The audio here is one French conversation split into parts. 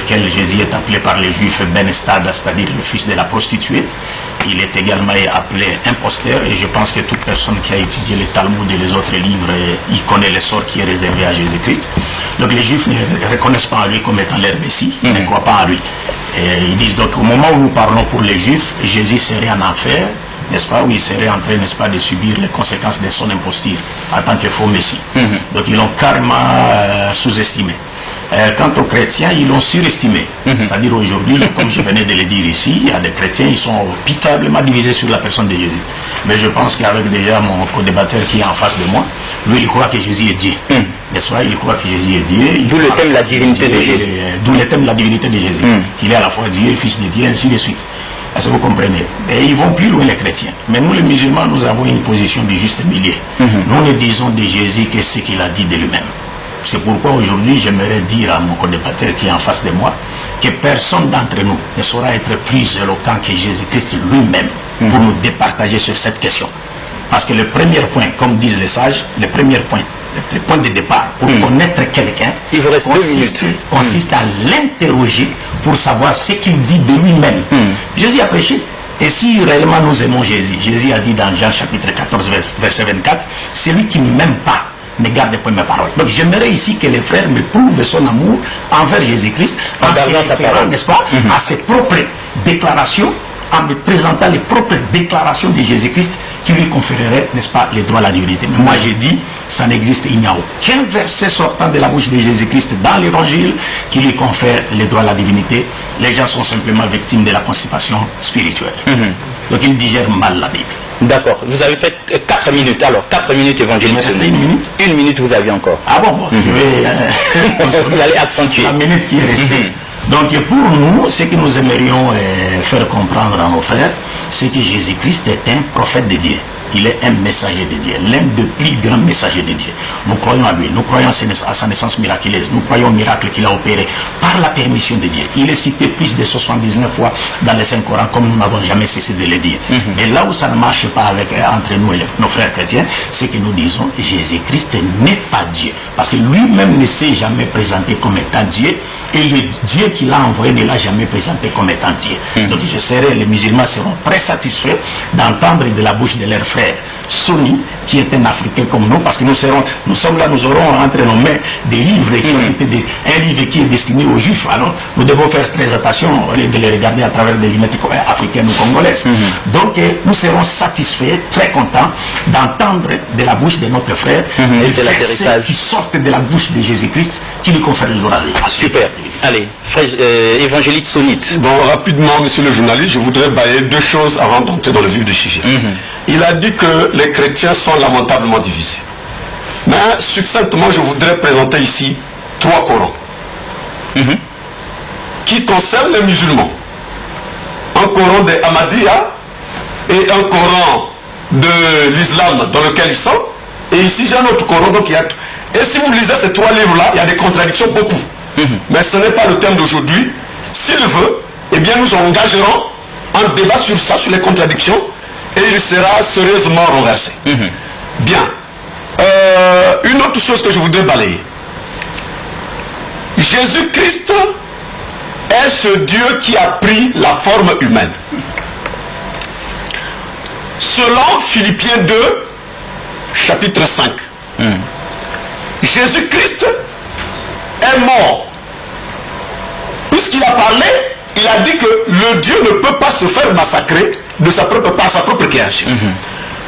lequel Jésus est appelé par les Juifs Ben Estad, c'est-à-dire le fils de la prostituée. Il est également appelé imposteur, et je pense que toute personne qui a étudié le Talmud et les autres livres, il connaît le sort qui est réservé à Jésus-Christ. Donc les Juifs ne reconnaissent pas en lui comme étant leur Messie, ils ne croient pas en lui. Et ils disent donc au moment où nous parlons pour les Juifs, Jésus serait en enfer, n'est-ce pas, où il serait en train, n'est-ce pas, de subir les conséquences de son imposture en tant que faux Messie. Donc ils l'ont carrément sous-estimé. Quant aux chrétiens, ils l'ont surestimé. C'est-à-dire aujourd'hui, comme je venais de le dire ici, il y a des chrétiens, ils sont pitoyablement divisés sur la personne de Jésus. Mais je pense qu'avec déjà mon co-débatteur qui est en face de moi, lui, il croit que Jésus est Dieu. N'est-ce pas? Il croit que Jésus est Dieu. D'où le thème de la divinité de Jésus. D'où le thème de la divinité de Jésus. Qu'il est à la fois Dieu, Fils de Dieu, ainsi de suite. Est-ce que vous comprenez? Et ils vont plus loin, les chrétiens. Mais nous, les musulmans, nous avons une position du juste milieu. Nous ne disons de Jésus que ce qu'il a dit de lui-même. C'est pourquoi aujourd'hui, j'aimerais dire à mon co-débatteur qui est en face de moi que personne d'entre nous ne saura être plus éloquent que Jésus-Christ lui-même pour nous départager sur cette question. Parce que le premier point, comme disent les sages, le premier point, le point de départ pour connaître quelqu'un, il vous reste 2 minutes, consiste à l'interroger pour savoir ce qu'il dit de lui-même. Jésus a prêché. Et si réellement nous aimons Jésus, Jésus a dit dans Jean chapitre 14, verset 24, celui qui ne m'aime pas ne garde pas mes paroles. Donc j'aimerais ici que les frères me prouvent son amour envers Jésus-Christ en se référant, n'est-ce pas, à ses propres déclarations, en me présentant les propres déclarations de Jésus-Christ qui lui conféreraient, n'est-ce pas, les droits à la divinité. Mais moi j'ai dit, ça n'existe, il n'y a aucun verset sortant de la bouche de Jésus-Christ dans l'évangile qui lui confère les droits à la divinité. Les gens sont simplement victimes de la constipation spirituelle. Donc ils digèrent mal la Bible. D'accord, vous avez fait 4 minutes, alors 4 minutes évangélistes. Il me 1 minute. 1 minute vous aviez encore. Ah bon, je vais... vous allez accentuer. La minute qui est restée. Donc pour nous, ce que nous aimerions faire comprendre à nos frères, c'est que Jésus-Christ est un prophète de Dieu. Il est un messager de Dieu, l'un des plus grands messagers de Dieu. Nous croyons à lui, nous croyons à sa naissance miraculeuse, nous croyons au miracle qu'il a opéré par la permission de Dieu. Il est cité plus de 79 fois dans le Saint-Coran, comme nous n'avons jamais cessé de le dire. Mais là où ça ne marche pas entre nous et nos frères chrétiens, c'est que nous disons Jésus-Christ n'est pas Dieu. Parce que lui-même ne s'est jamais présenté comme étant Dieu, et le Dieu qu'il a envoyé ne l'a jamais présenté comme étant Dieu. Donc les musulmans seront très satisfaits d'entendre de la bouche de leurs frères Sunni, qui est un Africain comme nous, parce que nous sommes là, nous aurons entre nos mains des livres qui ont été un livre qui est destiné aux Juifs. Alors nous devons faire très attention de les regarder à travers des lunettes africaines ou congolaises. Donc nous serons satisfaits, très contents d'entendre de la bouche de notre frère les versets qui sortent de la bouche de Jésus-Christ qui lui confère le droit à la Super. Allez, frère évangéliste sunnite. Bon, rapidement, monsieur le journaliste, je voudrais balayer 2 choses avant d'entrer dans le vif du sujet. Il a dit que les chrétiens sont lamentablement divisés. Mais succinctement, je voudrais présenter ici 3 Corans qui concernent les musulmans. Un Coran des Ahmadiyya et un Coran de l'islam dans lequel ils sont. Et ici, j'ai un autre Coran. Donc, et si vous lisez ces 3 livres-là, il y a des contradictions beaucoup. Mais ce n'est pas le thème d'aujourd'hui. S'il veut, eh bien nous engagerons un débat sur ça, sur les contradictions, et il sera sérieusement renversé. Bien. Une autre chose que je voudrais balayer. Jésus-Christ est ce Dieu qui a pris la forme humaine. Selon Philippiens 2, chapitre 5, Jésus-Christ est mort. Puisqu'il a parlé, il a dit que le Dieu ne peut pas se faire massacrer par sa propre création.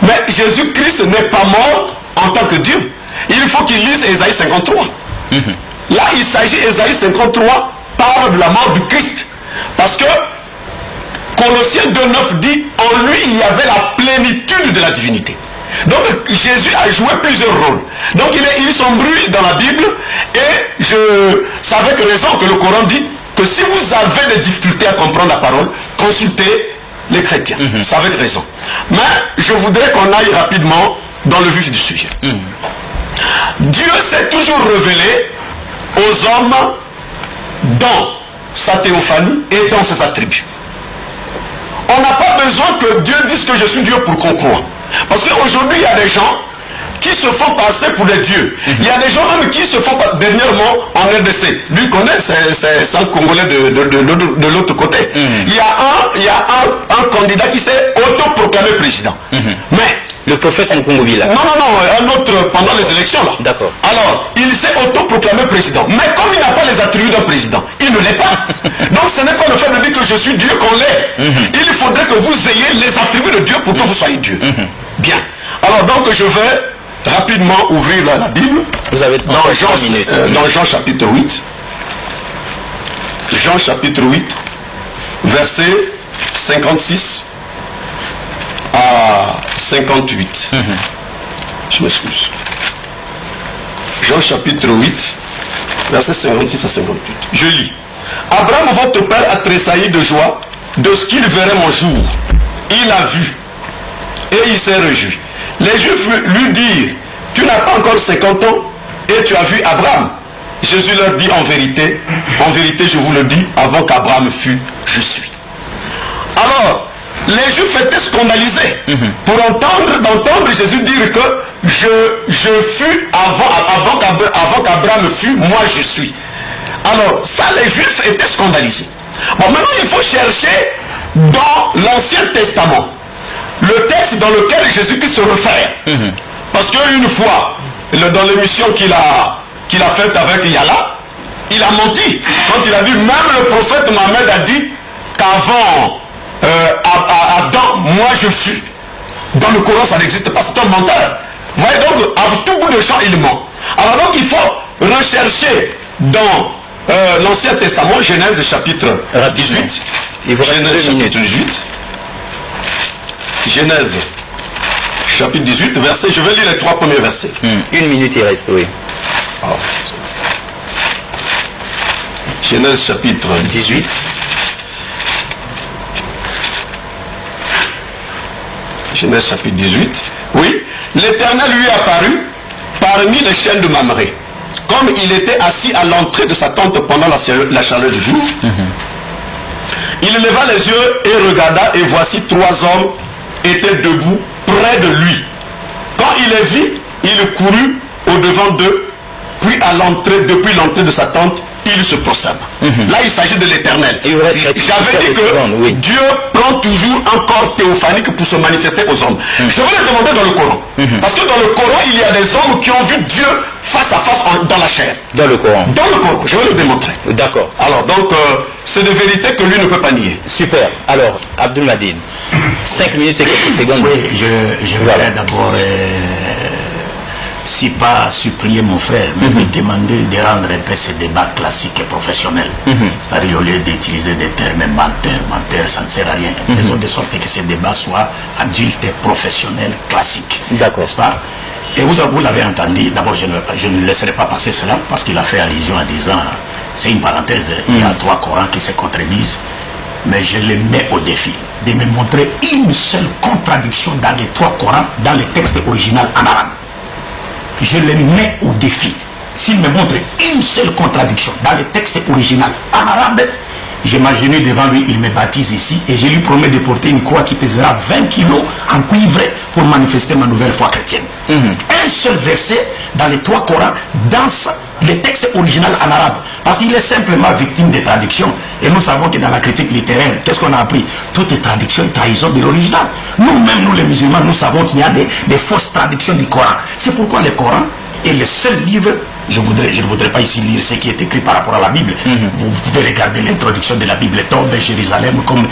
Mais Jésus-Christ n'est pas mort en tant que Dieu. Il faut qu'il lise Ésaïe 53. Là, il s'agit, Ésaïe 53 parle de la mort du Christ. Parce que Colossiens 2,9 dit, en lui, il y avait la plénitude de la divinité. Donc Jésus a joué plusieurs rôles. Donc il s'embrouille dans la Bible, et c'est avec raison que le Coran dit que si vous avez des difficultés à comprendre la parole, consultez les chrétiens. C'est avec raison. Mais je voudrais qu'on aille rapidement dans le vif du sujet. Dieu s'est toujours révélé aux hommes dans sa théophanie et dans ses attributs. On n'a pas besoin que Dieu dise que je suis Dieu pour qu'on croie. Parce qu'aujourd'hui, il y a des gens qui se font passer pour des dieux. Il y a des gens même qui se font dernièrement en RDC. Lui connaît, c'est un Congolais de l'autre côté. Il y a un candidat qui s'est autoproclamé président. Mais le prophète Mukungubila. Non, un autre pendant les élections là. D'accord. Alors, il s'est autoproclamé président. Mais comme il n'a pas les attributs d'un président, il ne l'est pas. Donc ce n'est pas le fait de dire que je suis Dieu qu'on l'est. Il faudrait que vous ayez les attributs de Dieu pour que vous soyez Dieu. Bien. Alors donc je vais rapidement ouvrir la Bible. Vous avez dans Jean chapitre 8. Jean chapitre 8, verset 56 à 58. Je m'excuse. Jean chapitre 8, verset 56 à 58. Je lis. Abraham, votre père, a tressailli de joie de ce qu'il verrait mon jour. Il a vu et il s'est réjoui. Les Juifs lui dirent, tu n'as pas encore 50 ans et tu as vu Abraham. Jésus leur dit en vérité, je vous le dis, avant qu'Abraham fût, je suis. Alors, les Juifs étaient scandalisés pour d'entendre Jésus dire que je fus avant qu'Abraham fût, moi je suis. Alors, ça, les Juifs étaient scandalisés. Bon, maintenant, il faut chercher dans l'Ancien Testament le texte dans lequel Jésus-Christ se réfère. Parce qu'une fois, dans l'émission qu'il a faite avec Yala, il a menti. Quand il a dit, même le prophète Mohammed a dit qu'avant Adam, moi je fus. Dans le Coran, ça n'existe pas, c'est un menteur. Vous voyez donc, à tout bout de champ, il ment. Alors donc, il faut rechercher dans l'Ancien Testament, Genèse chapitre 18. Genèse chapitre 18. Genèse chapitre 18, verset, je vais lire les 3 premiers versets. 1 minute il reste, oui. Genèse chapitre 18. Genèse chapitre 18. Oui, l'Éternel lui apparut parmi les chênes de Mamré. Comme il était assis à l'entrée de sa tente pendant la chaleur du jour, il leva les yeux et regarda, et voici 3 hommes étaient debout près de lui. Quand il les vit, il courut au-devant d'eux, puis depuis l'entrée de sa tente, il se prosterne. Là, il s'agit de l'Éternel. J'avais dit que Dieu prend toujours un corps théophanique pour se manifester aux hommes. Je vais le demander dans le Coran. Parce que dans le Coran, il y a des hommes qui ont vu Dieu face à face dans la chair. Dans le Coran. Dans le Coran, je vais le démontrer. D'accord. Alors, donc, c'est des vérités que lui ne peut pas nier. Super. Alors, Abdul Madine, 5 minutes et quelques secondes. Oui, je voudrais d'abord... si pas supplier mon frère, mais lui demander de rendre un peu ces débats classiques et professionnels. C'est-à-dire au lieu d'utiliser des termes menteur, ça ne sert à rien. Faisons de sorte que ces débats soient adultes, professionnels, classiques. D'accord. N'est-ce pas? Et vous l'avez entendu, d'abord je ne laisserai pas passer cela parce qu'il a fait allusion en disant, c'est une parenthèse, il y a 3 Corans qui se contredisent, mais je les mets au défi de me montrer une seule contradiction dans les 3 Corans, dans le texte original en arabe. Je les mets au défi. S'il me montre une seule contradiction dans le texte original en arabe, je m'agenouille devant lui, il me baptise ici et je lui promets de porter une croix qui pèsera 20 kilos en cuivre pour manifester ma nouvelle foi chrétienne. Un seul verset dans les 3 Corans, dans le texte original en arabe. Parce qu'il est simplement victime des traductions. Et nous savons que dans la critique littéraire, qu'est-ce qu'on a appris? Toute traduction est trahison de l'original. Nous-mêmes, nous les musulmans, nous savons qu'il y a des fausses traductions du Coran. C'est pourquoi le Coran est le seul livre, je ne voudrais pas ici lire ce qui est écrit par rapport à la Bible. Vous pouvez regarder l'introduction de la Bible, Tombe, Jérusalem, comme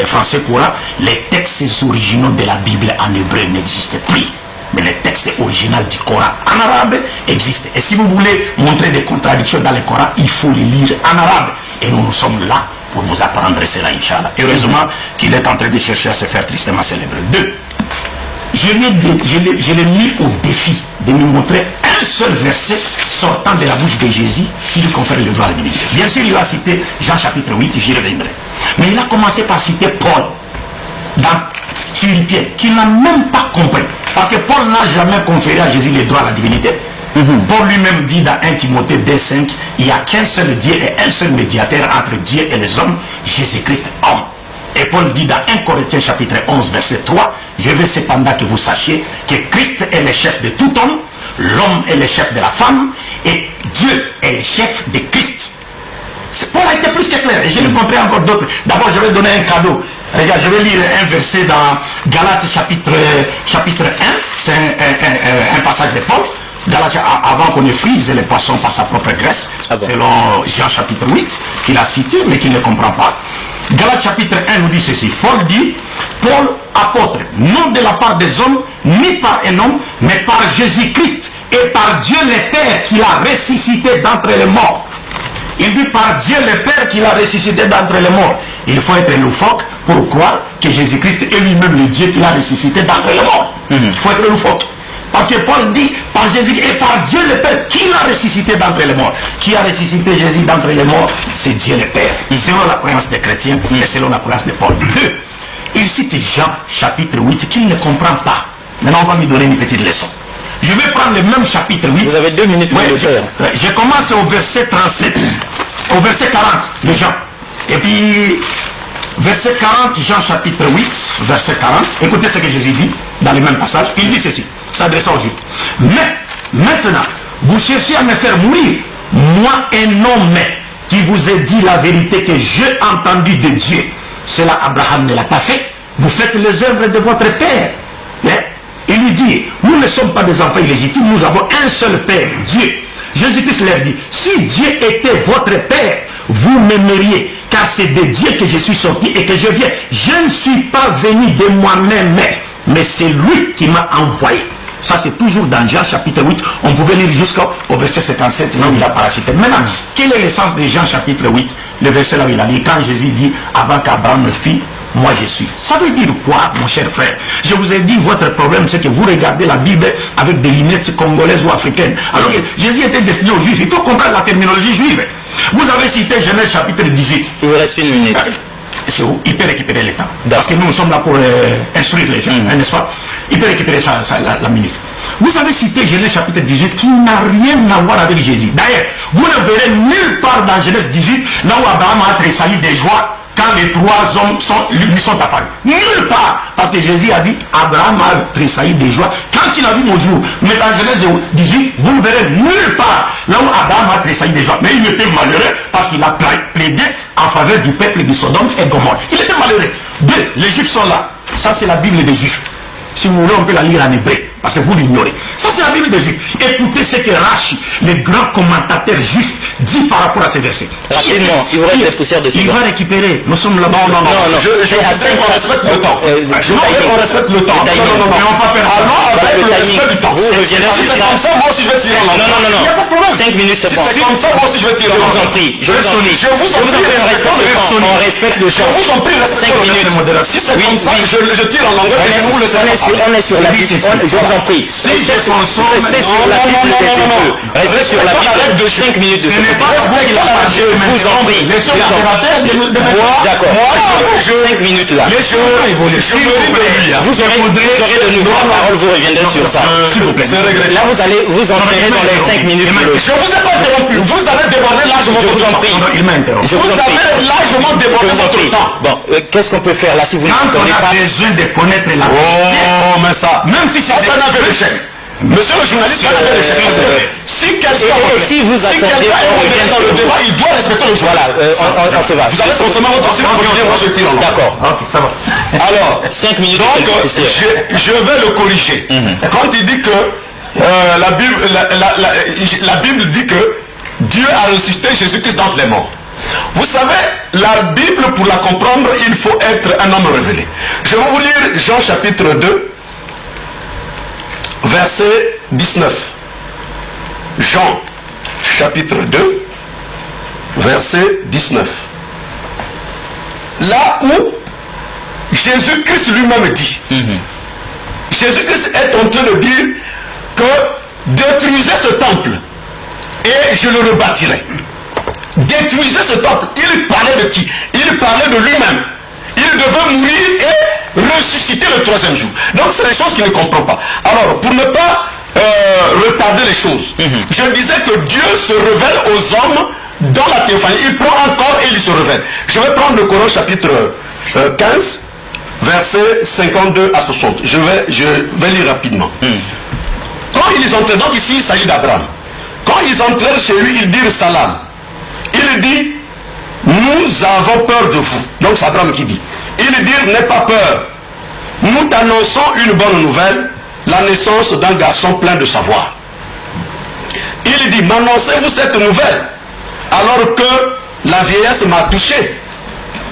français Coran. Les textes originaux de la Bible en hébreu n'existent plus. Mais les textes originaux du Coran en arabe existent. Et si vous voulez montrer des contradictions dans le Coran, il faut les lire en arabe. Et nous sommes là pour vous apprendre cela, Inch'Allah. Heureusement qu'il est en train de chercher à se faire tristement célébrer. 2. Je l'ai mis au défi de me montrer un seul verset sortant de la bouche de Jésus qui lui confère le droit à la divinité. Bien sûr, il a cité Jean chapitre 8, j'y reviendrai. Mais il a commencé par citer Paul dans Philippiens, qui n'a même pas compris. Parce que Paul n'a jamais conféré à Jésus les droits à la divinité. Paul lui-même dit dans 1 Timothée 2,5, il n'y a qu'un seul Dieu et un seul médiateur entre Dieu et les hommes, Jésus-Christ homme. Et Paul dit dans 1 Corinthiens chapitre 11 verset 3, je veux cependant que vous sachiez que Christ est le chef de tout homme, l'homme est le chef de la femme, et est le chef de Christ. Paul a été plus que clair, et je l'ai compris encore d'autres. D'abord, je vais donner un cadeau. Regarde, je vais lire un verset dans Galates chapitre 1. C'est un passage de Paul. Galates, avant qu'on ne frise les poissons par sa propre graisse, selon Jean chapitre 8, qu'il a cité, mais qu'il ne comprend pas. Galates chapitre 1 nous dit ceci. Paul dit, Paul, apôtre, non de la part des hommes, ni par un homme, mais par Jésus-Christ et par Dieu le Père qui l'a ressuscité d'entre les morts. Il dit par Dieu le Père qui l'a ressuscité d'entre les morts. Il faut être loufoque pour croire que Jésus-Christ est lui-même le Dieu qui l'a ressuscité d'entre les morts. Il faut être loufoque. Parce que Paul dit par Jésus et par Dieu le Père qui l'a ressuscité d'entre les morts. Qui a ressuscité Jésus d'entre les morts? C'est Dieu le Père. Selon la croyance des chrétiens et selon la croyance de Paul. 2. Il cite Jean chapitre 8 qu'il ne comprend pas. Maintenant on va lui donner une petite leçon. Je vais prendre le même chapitre 8. Vous avez 2 minutes pour le faire. Je commence au verset 37, au verset 40 de Jean. Et puis, verset 40, Jean chapitre 8, verset 40. Écoutez ce que Jésus dit dans le même passage. Il dit ceci, s'adressant aux Juifs. Mais, maintenant, vous cherchez à me faire mourir. Moi, un homme qui vous ai dit la vérité que j'ai entendue de Dieu. Cela, Abraham ne l'a pas fait. Vous faites les œuvres de votre Père. Il lui dit, nous ne sommes pas des enfants illégitimes, nous avons un seul Père, Dieu. Jésus-Christ leur dit, si Dieu était votre Père, vous m'aimeriez, car c'est de Dieu que je suis sorti et que je viens. Je ne suis pas venu de moi-même, mais c'est lui qui m'a envoyé. Ça, c'est toujours dans Jean chapitre 8. On pouvait lire jusqu'au verset 57, là où il a paracité. Maintenant, quel est l'essence de Jean chapitre 8? Le verset là où il a dit, quand Jésus dit, avant qu'Abraham me fît, moi je suis. Ça veut dire quoi, mon cher frère? Je vous ai dit, votre problème, c'est que vous regardez la Bible avec des lunettes congolaises ou africaines. Alors que Jésus était destiné aux Juifs. Il faut comprendre la terminologie juive. Vous avez cité Genèse chapitre 18. Il vous reste 1 minute. Il peut récupérer le temps. Parce que nous sommes là pour instruire les gens, n'est-ce pas? Il peut récupérer la minute. Vous avez cité Genèse chapitre 18 qui n'a rien à voir avec Jésus. D'ailleurs, vous ne verrez nulle part dans Genèse 18 là où Abraham a tressailli de joie quand les 3 hommes lui sont apparus. Nulle part. Parce que Jésus a dit, Abraham a tressailli de joie quand il a vu mon jour. Mais dans Genèse 18, vous ne verrez nulle part là où Abraham a tressailli de joie. Mais il était malheureux parce qu'il a plaidé en faveur du peuple de Sodome et Gomorrhe. Il était malheureux. 2. Les Juifs sont là. Ça, c'est la Bible des Juifs. Si vous voulez, on peut la lire en hébreu, parce que vous l'ignorez. Ça, c'est la Bible des Juifs. Écoutez ce que Rashi, le grand commentateur juif, dit par rapport à ces versets. Rapidement, il vous reste des poussières dessus. Il va récupérer. Nous sommes là. Non. Je voudrais qu'on respecte le temps. Je voudrais qu'on respecte le temps. Non. Mais on va pas perdre. Avec le respect du temps. Vous reviendrez Si c'est comme ça, moi aussi je vais tirer en langue. Non. Il n'y a pas de problème. 5 minutes, c'est Si bon. c'est comme ça, moi aussi je vais tirer en langue. Je vous en prie. Je vous en prie, on respecte le temps. Je vous en prie, respectez le temps. Si c'est comme ça, je tire en langue et je vous laisse passer. On est sur la Bible. Je vous en prie. Restez sur la Bible des Hébreux. Restez sur la Bible de 5 minutes de ce côté. Je vous en prie. D'accord. 5 minutes là. Les choses évoluent. Vous aurez de nouveau la parole, vous reviendrez sur ça. S'il vous plaît. Là, vous allez vous entraîner dans les 5 minutes. Je vous ai pas interrompu. Vous avez débordé largement votre temps. Il m'a interrompu. Vous avez largement débordé votre temps. Bon, qu'est-ce qu'on peut faire là si vous ne Quand on comprenez a pas? besoin de connaître la vérité, Oh, mais ça. même si c'est un aveu d'échec. Monsieur le journaliste, c'est un aveu d'échec. Si quelqu'un si vous attendez, on revient dans le débat, il doit respecter le journaliste. Voilà, on se va. Vous allez consommer votre temps. Si vous revenez, moi je tire en langue. D'accord. Ok, ça va. Alors, 5 minutes. donc, je vais le corriger. Quand il dit que la Bible dit que Dieu a ressuscité Jésus-Christ d'entre les morts. Vous savez, la Bible, pour la comprendre, il faut être un homme révélé. Je vais vous lire Jean chapitre 2, verset 19. Jean chapitre 2, verset 19. Là où Jésus-Christ lui-même dit, Jésus-Christ est en train de dire que détruisez ce temple et je le rebâtirai. Détruisez ce temple. Il parlait de qui? Il parlait de lui-même. Il devait mourir et ressusciter le 3e jour. Donc c'est des choses qu'il ne comprend pas. Alors, pour ne pas retarder les choses, je disais que Dieu se révèle aux hommes dans la théophanie. Il prend un corps et il se révèle. Je vais prendre le Coran chapitre 15, versets 52 à 60. Je vais lire rapidement. Quand ils ont entendu, donc ici il s'agit d'Abraham. Quand ils entrèrent chez lui, ils dirent salam. Il dit, nous avons peur de vous. Donc c'est Abraham qui dit. Ils dirent, n'aie pas peur. Nous t'annonçons une bonne nouvelle, la naissance d'un garçon plein de savoir. Il dit, m'annoncez-vous cette nouvelle alors que la vieillesse m'a touché?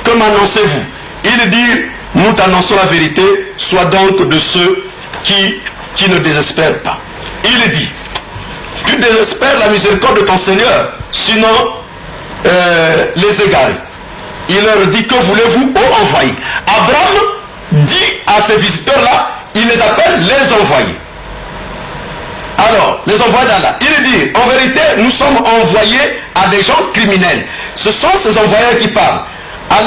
Que m'annoncez-vous? Il dit, nous t'annonçons la vérité, sois donc de ceux qui ne désespèrent pas. Il dit, tu désespères la miséricorde de ton Seigneur, sinon les égarer. Il leur dit, que voulez-vous, ô envoyés? Abraham dit à ces visiteurs-là, il les appelle les envoyés. Alors, les envoyés d'Allah, il dit, en vérité, nous sommes envoyés à des gens criminels. Ce sont ces envoyés qui parlent, à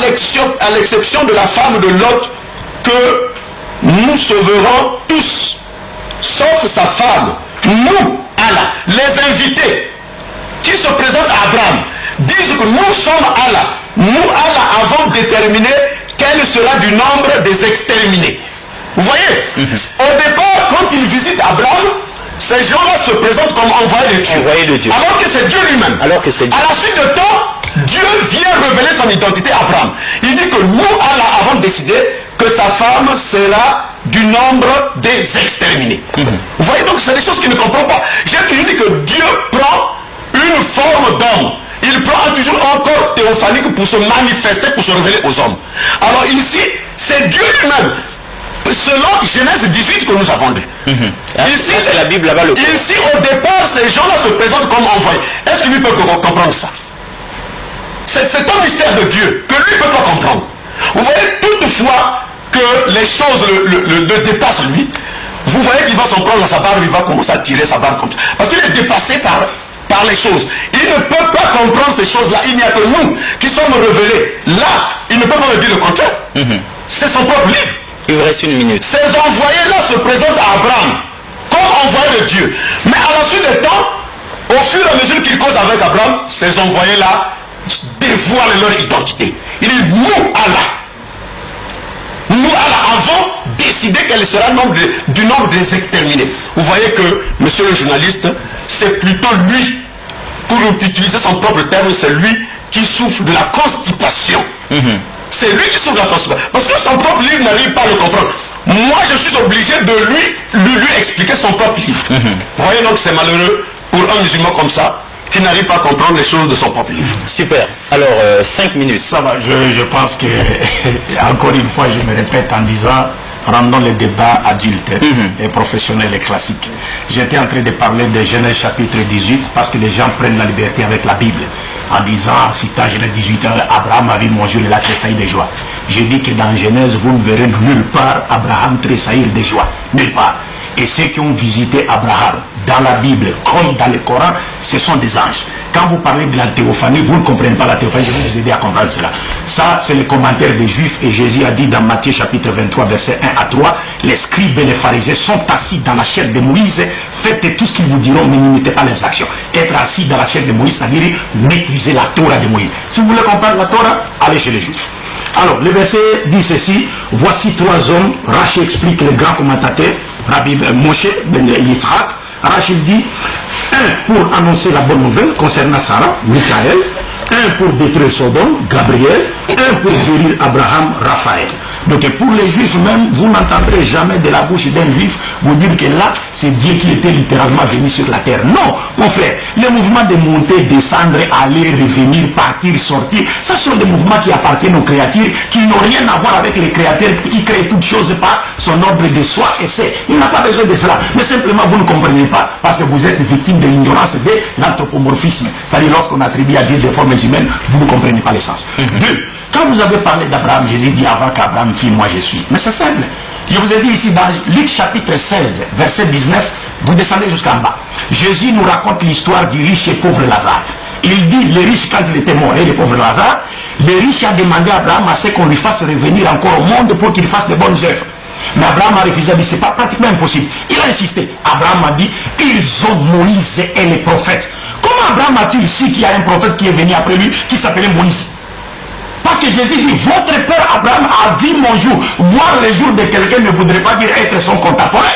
l'exception de la femme de Lot, que nous sauverons tous, sauf sa femme. Nous, Allah, les invités qui se présentent à Abraham, disent que nous sommes Allah. Nous, Allah, avons déterminé quel sera du nombre des exterminés. Vous voyez, au départ, quand ils visitent Abraham, ces gens-là se présentent comme envoyés de Dieu. Alors que c'est Dieu lui-même. À la suite de temps, Dieu vient révéler son identité à Abraham. Il dit que nous, Allah, avons décidé que sa femme sera du nombre des exterminés. Vous voyez, donc c'est des choses qu'il ne comprend pas. J'ai toujours dit que Dieu prend une forme d'homme. Il prend toujours un corps théophanique pour se manifester, pour se révéler aux hommes. Alors ici, c'est Dieu lui-même. Selon Genèse 18 que nous avons lu. Ici, c'est la Bible là-bas. Ici, au départ, ces gens-là se présentent comme envoyés. Est-ce que lui peut comprendre ça? C'est un mystère de Dieu que lui ne peut pas comprendre. Vous voyez, toutefois que les choses le dépassent lui, vous voyez qu'il va s'en prendre dans sa barbe, il va commencer à tirer sa barbe comme ça. Parce qu'il est dépassé par les choses. Il ne peut pas comprendre ces choses-là. Il n'y a que nous qui sommes révélés. Là, il ne peut pas me dire le contraire. C'est son propre livre. Il vous reste une minute. Ces envoyés-là se présentent à Abraham comme envoyés de Dieu. Mais à la suite des temps, au fur et à mesure qu'ils causent avec Abraham, ces envoyés-là dévoilent leur identité. Il dit, nous Allah avons décidé quel sera du nombre des exterminés. Vous voyez que, monsieur le journaliste, c'est plutôt lui, pour utiliser son propre terme, c'est lui qui souffre de la constipation. C'est lui qui souffre de la constipation. Parce que son propre livre n'arrive pas à le comprendre. Moi, je suis obligé de lui expliquer son propre livre. Vous voyez donc, c'est malheureux pour un musulman comme ça, qui n'arrive pas à comprendre les choses de son propre livre. Super. Alors, 5 minutes. Ça va, je pense que, encore une fois, je me répète en disant, rendons les débats adultes et professionnels et classiques. J'étais en train de parler de Genèse chapitre 18, parce que les gens prennent la liberté avec la Bible, en disant, citant Genèse 18, Abraham a vu mon Dieu, il a tressailli de joie. Je dis que dans Genèse, vous ne verrez nulle part Abraham tressaillir de joie. Nulle part. Et ceux qui ont visité Abraham dans la Bible comme dans le Coran, ce sont des anges. Quand vous parlez de la théophanie, vous ne comprenez pas la théophanie, je vais vous aider à comprendre cela. Ça, c'est le commentaire des Juifs, et Jésus a dit dans Matthieu chapitre 23, versets 1 à 3, les scribes et les pharisiens sont assis dans la chair de Moïse, faites tout ce qu'ils vous diront, mais n'imitez pas leurs actions. Être assis dans la chair de Moïse, c'est-à-dire maîtriser la Torah de Moïse. Si vous voulez comprendre la Torah, allez chez les Juifs. Alors, le verset dit ceci, voici 3 hommes, Rachi explique le grand commentateur, Rabbi Moshe ben Yitzhak. Rachid dit, un pour annoncer la bonne nouvelle concernant Sarah, Michaël, un pour détruire Sodome, Gabriel, un pour guérir Abraham, Raphaël. Donc pour les Juifs même, vous n'entendrez jamais de la bouche d'un Juif vous dire que là, c'est Dieu qui était littéralement venu sur la terre. Non, mon frère, les mouvements de monter, descendre, aller, revenir, partir, sortir, ça sont des mouvements qui appartiennent aux créatures, qui n'ont rien à voir avec les créateurs qui créent toutes choses par son ordre de soi et c'est. Il n'a pas besoin de cela. Mais simplement, vous ne comprenez pas parce que vous êtes victime de l'ignorance de l'anthropomorphisme. C'est-à-dire, lorsqu'on attribue à Dieu des formes humaines, vous ne comprenez pas l'essence. Deux, quand vous avez parlé d'Abraham, Jésus dit avant qu'Abraham fît, moi je suis. Mais c'est simple. Je vous ai dit ici dans Luc chapitre 16, verset 19, vous descendez jusqu'en bas. Jésus nous raconte l'histoire du riche et pauvre Lazare. Il dit, le riche quand il était mort et le pauvre Lazare, le riche a demandé à Abraham à ce qu'on lui fasse revenir encore au monde pour qu'il fasse de bonnes œuvres. Mais Abraham a refusé, a dit, c'est pas pratiquement impossible. Il a insisté. Abraham a dit, ils ont Moïse et les prophètes. Comment Abraham a-t-il su qu'il y a un prophète qui est venu après lui, qui s'appelait Moïse? Parce que Jésus dit, votre père Abraham a vu mon jour. Voir le jour de quelqu'un ne voudrait pas dire être son contemporain.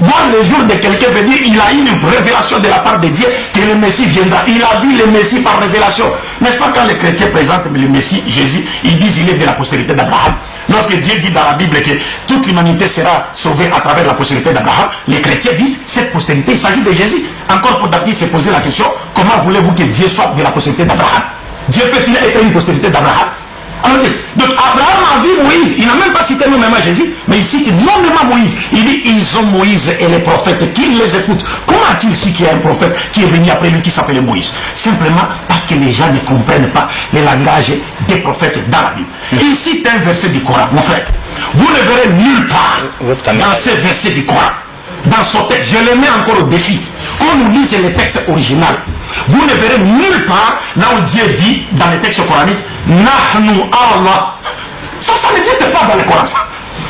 Voir le jour de quelqu'un veut dire il a eu une révélation de la part de Dieu que le Messie viendra. Il a vu le Messie par révélation. N'est-ce pas quand les chrétiens présentent le Messie, Jésus, ils disent il est de la postérité d'Abraham. Lorsque Dieu dit dans la Bible que toute l'humanité sera sauvée à travers la postérité d'Abraham, les chrétiens disent cette postérité, il s'agit de Jésus. Encore faut-il se poser la question, comment voulez-vous que Dieu soit de la postérité d'Abraham? Dieu peut-il être une postérité d'Abraham? Alors, donc Abraham a vu Moïse, il n'a même pas cité nommément Jésus, mais il cite nommément Moïse. Il dit, ils ont Moïse et les prophètes qui les écoutent. Comment a-t-il su qu'il y a un prophète qui est venu après lui qui s'appelait Moïse? Simplement parce que les gens ne comprennent pas le langage des prophètes dans la Bible. Et il cite un verset du Coran, mon frère. Vous ne verrez nulle part dans ces versets du Coran, dans son texte, je le mets encore au défi, quand nous lisons les textes originaux, vous ne verrez nulle part là où Dieu dit dans les textes coraniques Nahnu Allah. Ça n'existe pas dans le Coran, ça.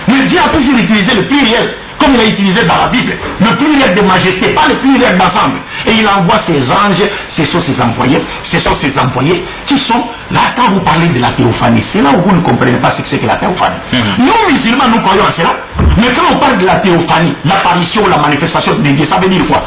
Mais Dieu a toujours utilisé le pluriel, comme il a utilisé dans la Bible. Le pluriel de majesté, pas le pluriel d'ensemble. Et il envoie ses anges, ce sont ses envoyés qui sont là quand vous parlez de la théophanie. C'est là où vous ne comprenez pas ce que c'est que la théophanie. Nous, musulmans, nous croyons à cela. Mais quand on parle de la théophanie, l'apparition, la manifestation de Dieu, ça veut dire quoi?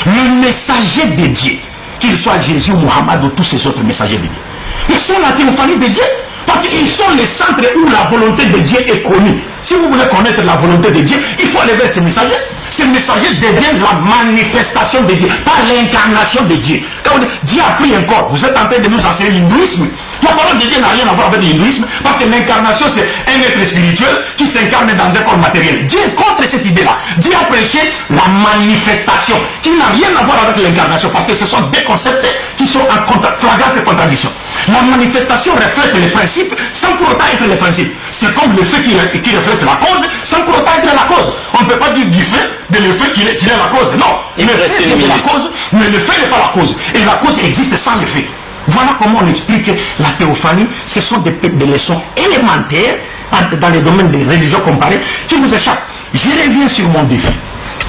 Le messager de Dieu, qu'il soit Jésus, Mohammed ou tous ces autres messagers de Dieu, ils sont la théophanie de Dieu. Parce qu'ils sont les centres où la volonté de Dieu est connue. Si vous voulez connaître la volonté de Dieu, il faut aller vers ces messagers. Ces messagers deviennent la manifestation de Dieu, pas l'incarnation de Dieu. Quand on dit Dieu a pris un corps, vous êtes en train de nous enseigner l'hindouisme. La parole de Dieu n'a rien à voir avec l'hindouisme, parce que l'incarnation, c'est un être spirituel qui s'incarne dans un corps matériel. Dieu est contre cette idée-là. Dieu a prêché la manifestation, qui n'a rien à voir avec l'incarnation, parce que ce sont des concepts qui sont en flagrante contradiction. La manifestation reflète les principes sans pour autant être les principes. C'est comme le fait qui reflète la cause sans pour autant être la cause. On ne peut pas dire du fait de le fait qu'il est la cause. Non, le fait est la cause, mais le fait n'est pas la cause. Et la cause existe sans le fait. Voilà comment on explique la théophanie. Ce sont des leçons élémentaires dans les domaines des religions comparées qui nous échappent. Je reviens sur mon défi.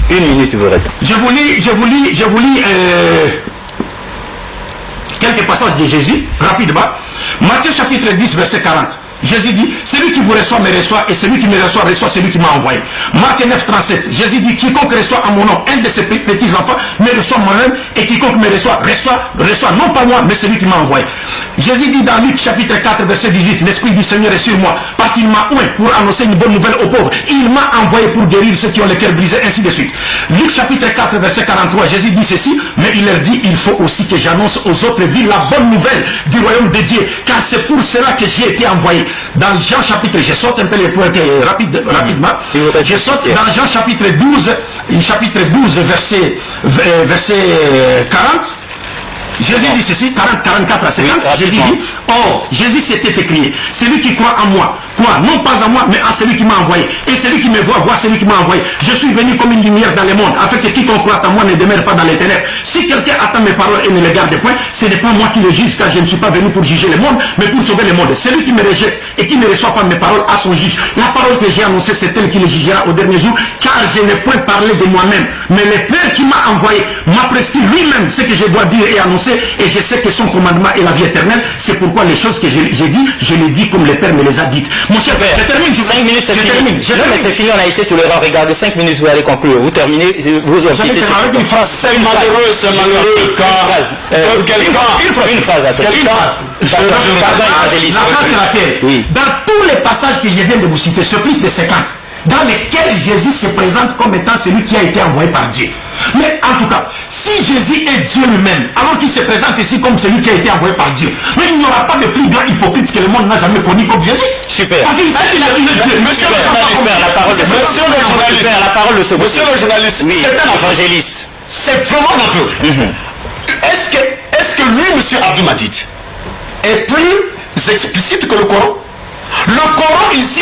Une minute, il vous reste. Je vous lis quelques passages de Jésus, rapidement. Matthieu chapitre 10, verset 40. Jésus dit, celui qui vous reçoit me reçoit, et celui qui me reçoit reçoit celui qui m'a envoyé. Marc 9, 37. Jésus dit, quiconque reçoit à mon nom un de ces petits enfants me reçoit moi-même, et quiconque me reçoit non pas moi, mais celui qui m'a envoyé. Jésus dit dans Luc chapitre 4, verset 18, l'Esprit du Seigneur est sur moi, parce qu'il m'a oint pour annoncer une bonne nouvelle aux pauvres. Il m'a envoyé pour guérir ceux qui ont le cœur brisé, ainsi de suite. Luc chapitre 4, verset 43, Jésus dit ceci, mais il leur dit, il faut aussi que j'annonce aux autres villes la bonne nouvelle du royaume de Dieu, car c'est pour cela que j'ai été envoyé. Dans Jean chapitre, je saute un peu les points rapidement. Je saute dans Jean chapitre 12, verset 40. Jésus dit ceci, 44 à 50, Jésus dit, or, Jésus s'était écrié, celui qui croit en moi, croit non pas en moi, mais en celui qui m'a envoyé. Et celui qui me voit, voit celui qui m'a envoyé. Je suis venu comme une lumière dans le monde, afin que quiconque croit en moi ne demeure pas dans les ténèbres. Si quelqu'un attend mes paroles et ne les garde point, ce n'est pas moi qui le juge, car je ne suis pas venu pour juger le monde, mais pour sauver le monde. Celui qui me rejette et qui ne reçoit pas mes paroles à son juge. La parole que j'ai annoncée, c'est elle qui le jugera au dernier jour, car je n'ai point parlé de moi-même. Mais le Père qui m'a envoyé m'a prescrit lui-même ce que je dois dire et annoncer, et je sais que son commandement est la vie éternelle. C'est pourquoi les choses que j'ai dit, je les dis comme le Père me les a dites. Mon cher frère, je termine. 5 minutes, c'est fini. Non, mais c'est fini, on a été tolérant. Regardez, 5 minutes, vous allez conclure. Vous terminez, vous avec une phrase. C'est malheureux quand une phrase à toi. La phrase c'est laquelle? Oui. Dans tous les passages que je viens de vous citer, c'est plus de 50, dans lesquels Jésus se présente comme étant celui qui a été envoyé par Dieu. Mais en tout cas, si Jésus est Dieu lui-même, alors qu'il se présente ici comme celui qui a été envoyé par Dieu, mais il n'y aura pas de plus grand hypocrite que le monde n'a jamais connu comme Jésus. Super. Parce qu'il sait qu'il a dit Dieu. Monsieur le journaliste, oui, c'est un évangéliste. C'est vraiment dangereux. Est-ce que lui, monsieur Abdou Madid, est plus explicite que le Coran? Le Coran ici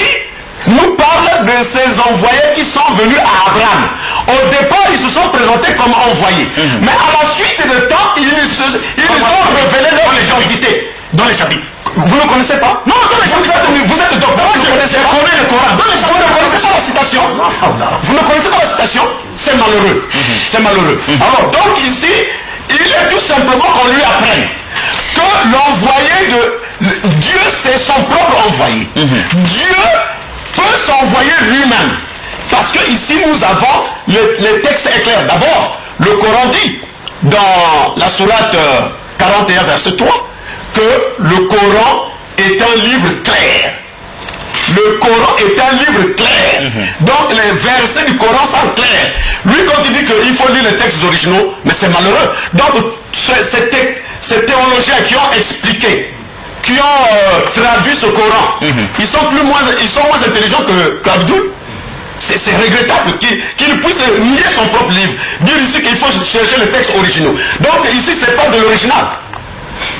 nous parle de ces envoyés qui sont venus à Abraham. Au départ, ils se sont présentés comme envoyés. Mais à la suite de temps, ils ont révélé leur identité. Dans les chapitres. Vous ne connaissez pas? Non, dans les chapitres. Vous êtes docteur, vous ne connaissez pas le Coran. Dans les chapitres, vous ne connaissez pas la citation. Vous ne connaissez pas la citation. C'est malheureux. C'est malheureux. Alors, donc ici, il est tout simplement qu'on lui apprenne que l'envoyé de Dieu, c'est son propre envoyé. Dieu peut s'envoyer lui-même. Parce que ici nous avons, les textes est clair. D'abord, le Coran dit, dans la sourate 41, verset 3, que le Coran est un livre clair. Le Coran est un livre clair. Donc les versets du Coran sont clairs. Lui, quand il dit qu'il faut lire les textes originaux, mais c'est malheureux. Donc ces théologiens qui ont expliqué, qui ont traduit ce Coran, ils sont moins intelligents qu'Abdoul. C'est regrettable qu'il puisse nier son propre livre. Dire ici qu'il faut chercher les textes originaux. Donc ici, c'est pas de l'original.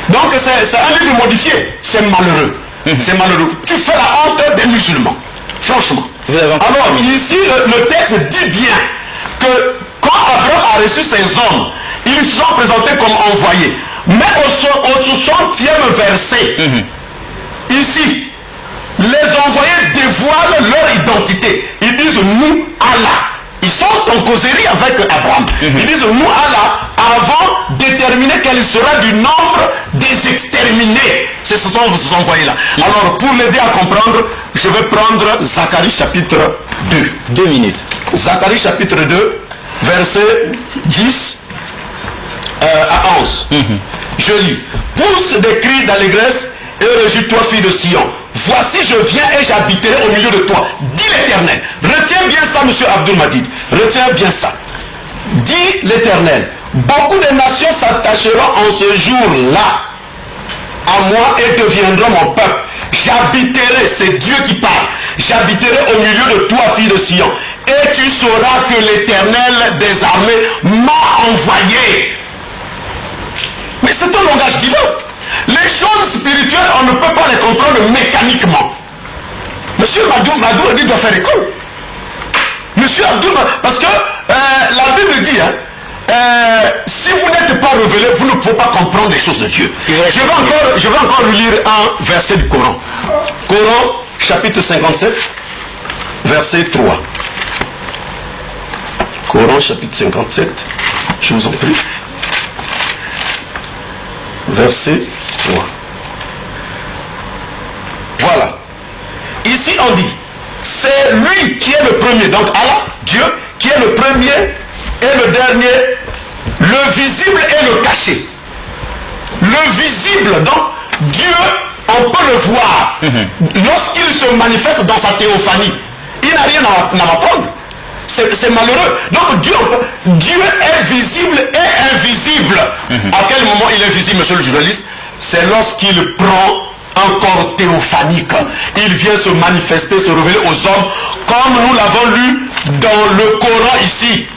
Donc c'est un livre modifié. C'est malheureux. C'est malheureux. Tu fais la honte des musulmans. Franchement. Alors ici, le texte dit bien que quand Abraham a reçu ces hommes, ils se sont présentés comme envoyés. Mais au 60e verset, ici, les envoyés dévoilent leur identité. Ils disent nous Allah. Ils sont en causerie avec Abraham. Ils disent nous Allah avant de déterminer quel sera du nombre des exterminés. Ce sont ces envoyés-là. Alors pour l'aider à comprendre, je vais prendre Zacharie chapitre 2. 2 minutes. Zacharie chapitre 2, verset 10 à 11. Je lis. Pousse des cris d'allégresse et réjouis-toi, fille de Sion. Voici, je viens et j'habiterai au milieu de toi, dit l'Éternel. Retiens bien ça, monsieur Abdul Majid. Retiens bien ça. Dit l'Éternel. Beaucoup de nations s'attacheront en ce jour-là à moi et deviendront mon peuple. J'habiterai, c'est Dieu qui parle. J'habiterai au milieu de toi, fille de Sion. Et tu sauras que l'Éternel des armées m'a envoyé. Mais c'est un langage divin. Les choses spirituelles, on ne peut pas les comprendre mécaniquement. Monsieur Abdoul doit faire école. Monsieur Abdoul, parce que la Bible dit, si vous n'êtes pas révélé, vous ne pouvez pas comprendre les choses de Dieu. Je vais encore lire un verset du Coran. Coran, chapitre 57, verset 3. Coran, chapitre 57, je vous en prie. Verset 3. Voilà. Ici on dit, c'est lui qui est le premier, donc Allah, Dieu, qui est le premier et le dernier, le visible et le caché. Le visible, donc Dieu, on peut le voir lorsqu'il se manifeste dans sa théophanie. Il n'a rien à m'apprendre. C'est malheureux. Donc Dieu est visible et invisible. À quel moment il est visible, monsieur le journaliste? C'est lorsqu'il prend un corps théophanique. Il vient se manifester, se révéler aux hommes, comme nous l'avons lu dans le Coran ici.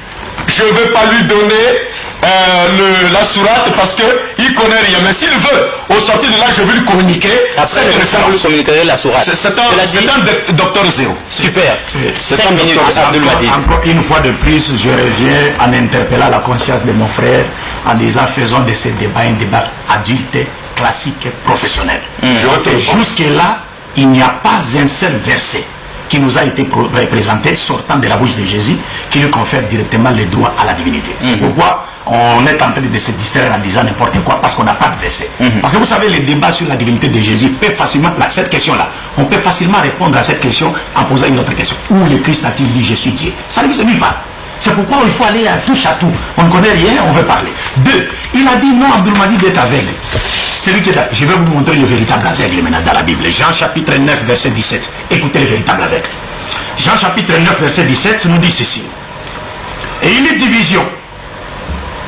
Je ne vais pas lui donner la sourate parce qu'il ne connaît rien. Mais s'il veut, au sortir de là, je vais lui communiquer. Après, vous communiquerez la sourate. C'est un docteur zéro. Super. C'est un minutes, Abdul Majid. Encore une fois de plus, je reviens en interpellant la conscience de mon frère en disant faisons de ce débat un débat adulte, classique, professionnel. Jusque-là, il n'y a pas un seul verset qui nous a été présenté sortant de la bouche de Jésus qui lui confère directement le droit à la divinité. C'est pourquoi on est en train de se distraire en disant n'importe quoi parce qu'on n'a pas de verset. Parce que vous savez, le débat sur la divinité de Jésus peut facilement, cette question-là, on peut facilement répondre à cette question en posant une autre question. Où le Christ a-t-il dit je suis Dieu? Ça ne veut pas. C'est pourquoi il faut aller à touche à tout. On ne connaît rien, on veut parler. 2. Il a dit non, Abdul Majid est aveugle. Celui qui est là, je vais vous montrer le véritable aveugle maintenant dans la Bible. Jean chapitre 9, verset 17. Écoutez le véritable aveugle. Jean chapitre 9, verset 17 nous dit ceci. Et il y a une division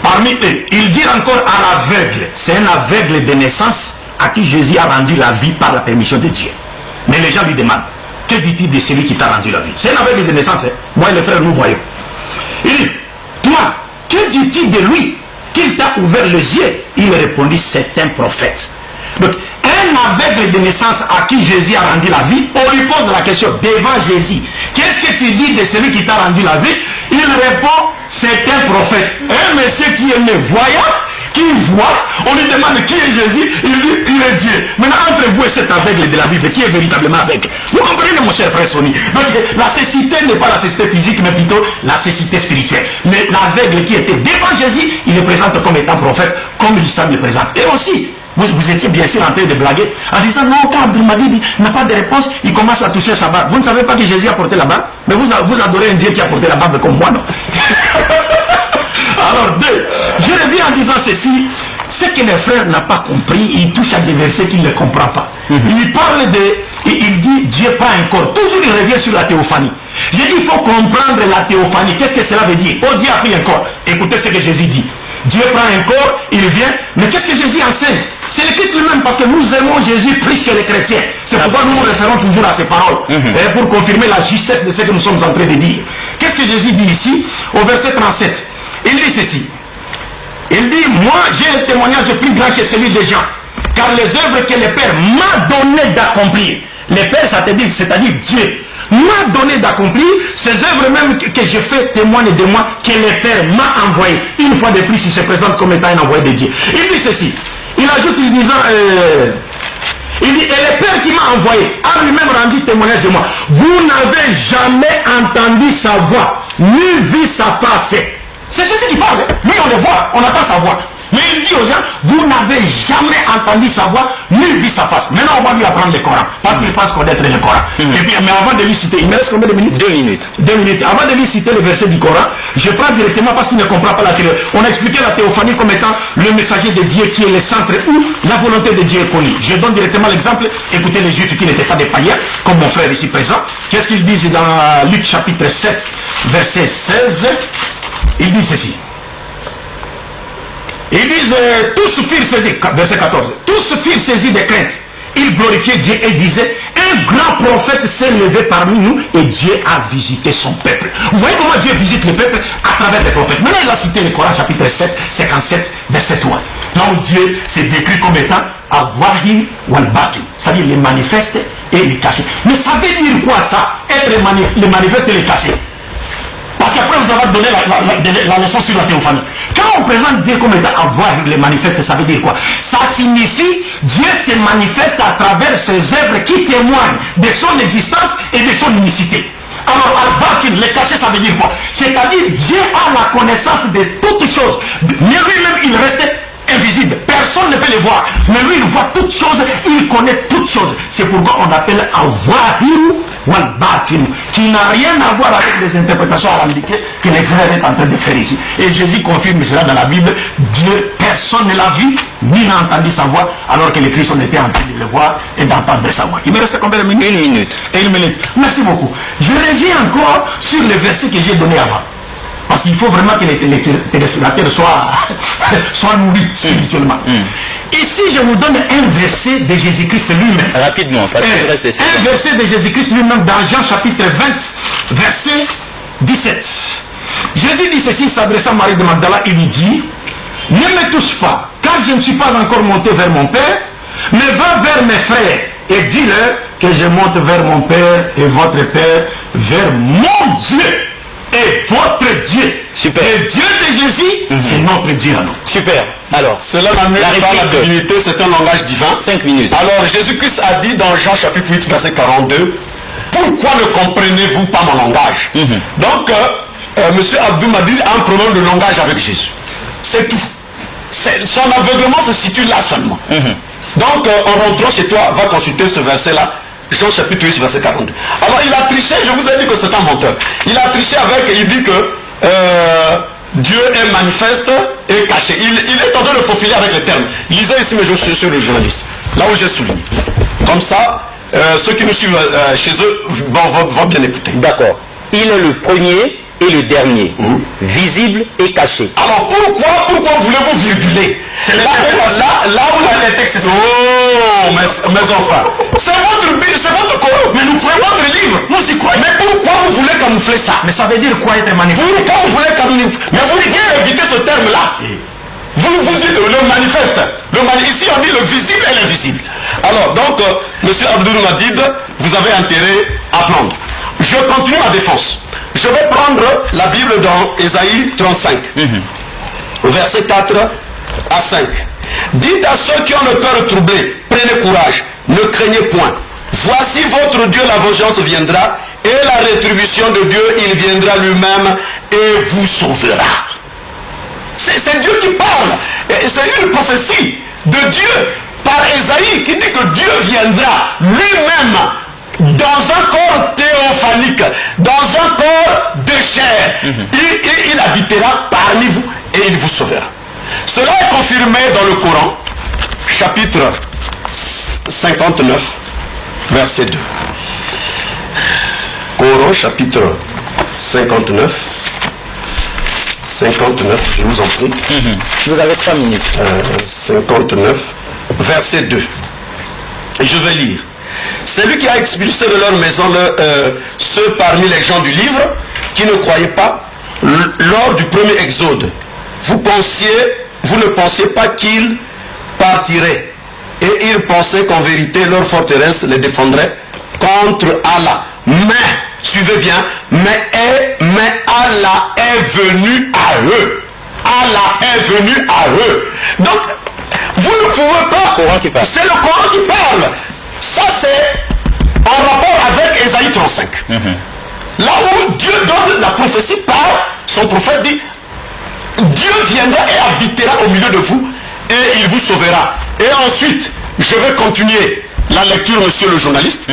parmi eux. Il dit encore à l'aveugle. C'est un aveugle de naissance à qui Jésus a rendu la vie par la permission de Dieu. Mais les gens lui demandent, que dit-il de celui qui t'a rendu la vie? C'est un aveugle de naissance. Hein? Moi et les frères, nous voyons. Il dit, toi, que dit-il de lui qu'il t'a ouvert les yeux? Il répondit, c'est un prophète. Donc, un aveugle de naissance à qui Jésus a rendu la vie, on lui pose la question devant Jésus. Qu'est-ce que tu dis de celui qui t'a rendu la vie? Il répond, c'est un prophète. Un monsieur qui est né voyant, qui voit, on lui demande qui est Jésus, il dit, il est Dieu. Maintenant, entre vous et cet aveugle de la Bible, qui est véritablement aveugle? Vous comprenez, mon cher frère Sonny? Donc, la cécité n'est pas la cécité physique, mais plutôt la cécité spirituelle. Mais l'aveugle qui était devant Jésus, il le présente comme étant prophète, comme l'islam le présente. Et aussi, vous étiez bien sûr en train de blaguer en disant non, quand Abdul-Mahdi n'a pas de réponse, il commence à toucher sa barbe. Vous ne savez pas que Jésus a porté la barbe, mais vous adorez un Dieu qui a porté la barbe comme moi, non? Alors, je reviens en disant ceci. Ce que les frères n'ont pas compris, ils touchent à des versets qu'ils ne comprennent pas. Il parle il dit Dieu prend un corps. Toujours il revient sur la théophanie. J'ai dit il faut comprendre la théophanie. Qu'est-ce que cela veut dire? Oh, Dieu a pris un corps. Écoutez ce que Jésus dit. Dieu prend un corps, il vient. Mais qu'est-ce que Jésus enseigne? C'est le Christ lui-même, parce que nous aimons Jésus plus que les chrétiens. C'est pourquoi nous nous référons toujours à ces paroles, pour confirmer la justesse de ce que nous sommes en train de dire. Qu'est-ce que Jésus dit ici, au verset 37? Il dit ceci. Il dit, moi j'ai un témoignage plus grand que celui des gens, car les œuvres que le Père m'a donné d'accomplir, le Père c'est-à-dire Dieu, m'a donné d'accomplir, ces œuvres même que je fais témoignent de moi, que le Père m'a envoyé. Une fois de plus, il se présente comme étant un envoyé de Dieu. Il dit ceci, il ajoute en disant, il dit, et le Père qui m'a envoyé a lui-même rendu témoignage de moi. Vous n'avez jamais entendu sa voix, ni vu sa face. C'est Jésus qui parle. Lui, on le voit, on entend sa voix. Mais il dit aux gens, vous n'avez jamais entendu sa voix, ni vu sa face. Maintenant, on va lui apprendre le Coran, parce qu'il pense connaître le Coran. Et puis, mais avant de lui citer, il me reste combien de minutes? 2 minutes. 2 minutes. Avant de lui citer le verset du Coran, je prends directement parce qu'il ne comprend pas la théorie. On a expliqué la théophanie comme étant le messager de Dieu qui est le centre où la volonté de Dieu est connue. Je donne directement l'exemple. Écoutez les Juifs qui n'étaient pas des païens, comme mon frère ici présent. Qu'est-ce qu'ils disent dans Luc chapitre 7, verset 16? Ils disent ceci. Ils disent, tous furent saisis, verset 14, tous furent saisis de crainte. Ils glorifiaient Dieu et disaient, un grand prophète s'est levé parmi nous et Dieu a visité son peuple. Vous voyez comment Dieu visite le peuple à travers les prophètes. Maintenant, il a cité le Coran, chapitre 7, 57, verset 3. Là où Dieu s'est décrit comme étant Al-Wahir wal-Batu, c'est-à-dire les manifestes et les cachés. Mais ça veut dire quoi ça? Être les manifestes et les cachés? Parce qu'après vous avez donné la leçon sur la théophanie. Quand on présente Dieu comme étant avoir les manifestes, ça veut dire quoi? Ça signifie Dieu se manifeste à travers ses œuvres qui témoignent de son existence et de son unicité. Alors, al-Batin, le caché, ça veut dire quoi? C'est-à-dire Dieu a la connaissance de toutes choses. Mais lui-même, il restait invisible. Personne ne peut le voir. Mais lui, il voit toutes choses, il connaît toutes choses. C'est pourquoi on appelle Al-Wahiru wal-Batin, qui n'a rien à voir avec les interprétations alambiquées que les frères sont en train de faire ici. Et Jésus confirme cela dans la Bible. Dieu, personne ne l'a vu, ni n'a entendu sa voix, alors que les Christ on était en train de le voir et d'entendre sa voix. Il me reste combien de minutes? 1 minute. Et 1 minute. Merci beaucoup. Je reviens encore sur le verset que j'ai donné avant. Parce qu'il faut vraiment que la terre soit nourrie spirituellement. Ici, je vous donne un verset de Jésus-Christ lui-même. Rapidement, parce qu'il reste des un verset de Jésus-Christ lui-même dans Jean chapitre 20, verset 17. Jésus dit ceci, s'adressant à Marie de Magdala, il lui dit, ne me touche pas, car je ne suis pas encore monté vers mon Père, mais va vers mes frères et dis-leur que je monte vers mon Père et votre Père, vers mon Dieu et votre Dieu. Super. Le Dieu de Jésus, c'est notre Dieu à nous. Super. Alors, cela n'amène pas la divinité, c'est un langage divin. 5 minutes. Alors, Jésus-Christ a dit dans Jean chapitre 8, verset 42, pourquoi ne comprenez-vous pas mon langage? Donc, M. Abdul-Mahdi a un problème de langage avec Jésus. C'est tout. Son aveuglement se situe là seulement. Donc, en rentrant chez toi, va consulter ce verset-là. Jean chapitre 8, verset 42. Alors il a triché, je vous ai dit que c'est un menteur. Il a triché il dit que Dieu est manifeste et caché. Il est en train de faufiler avec les termes. Lisez ici, mais je suis sur le journaliste. Là où j'ai souligné. Comme ça, ceux qui nous suivent chez eux vont bien écouter. D'accord. Il est le premier et le dernier, visible et caché. Alors pourquoi voulez-vous virguler? C'est là où les textes sont. Oh, mes enfants, c'est votre corps, mais c'est votre livre. Nous y croyons. Mais pourquoi vous voulez camoufler ça? Mais ça veut dire quoi être manifesté? Pourquoi vous voulez camoufler? Mais vous voulez éviter ce terme-là. Vous dites le manifeste. Ici on dit le visible et l'invisible. Alors donc, monsieur Abdul-Mahdi, vous avez intérêt à prendre. Je continue ma défense. Je vais prendre la Bible dans Ésaïe 35, verset 4 à 5. Dites à ceux qui ont le cœur troublé, prenez courage, ne craignez point. Voici votre Dieu, la vengeance viendra, et la rétribution de Dieu, il viendra lui-même et vous sauvera. C'est Dieu qui parle. C'est une prophétie de Dieu par Ésaïe qui dit que Dieu viendra lui-même dans un corps théophanique, dans un corps de chair. Il habitera parmi vous et il vous sauvera. Cela est confirmé dans le Coran, chapitre 59, verset 2. Coran, chapitre 59. 59, je vous en prie. Vous avez 3 minutes. 59, verset 2. Et je vais lire. C'est lui qui a expulsé de leur maison ceux parmi les gens du livre qui ne croyaient pas lors du premier exode. Vous ne pensiez pas qu'ils partiraient. Et ils pensaient qu'en vérité leur forteresse les défendrait contre Allah. Mais, suivez bien, mais Allah est venu à eux. Allah est venu à eux. Donc, vous ne pouvez pas... C'est le Coran qui parle. Ça, c'est en rapport avec Ésaïe 35. Là où Dieu donne la prophétie par son prophète dit, Dieu viendra et habitera au milieu de vous et il vous sauvera. Et ensuite, je vais continuer la lecture, monsieur le journaliste.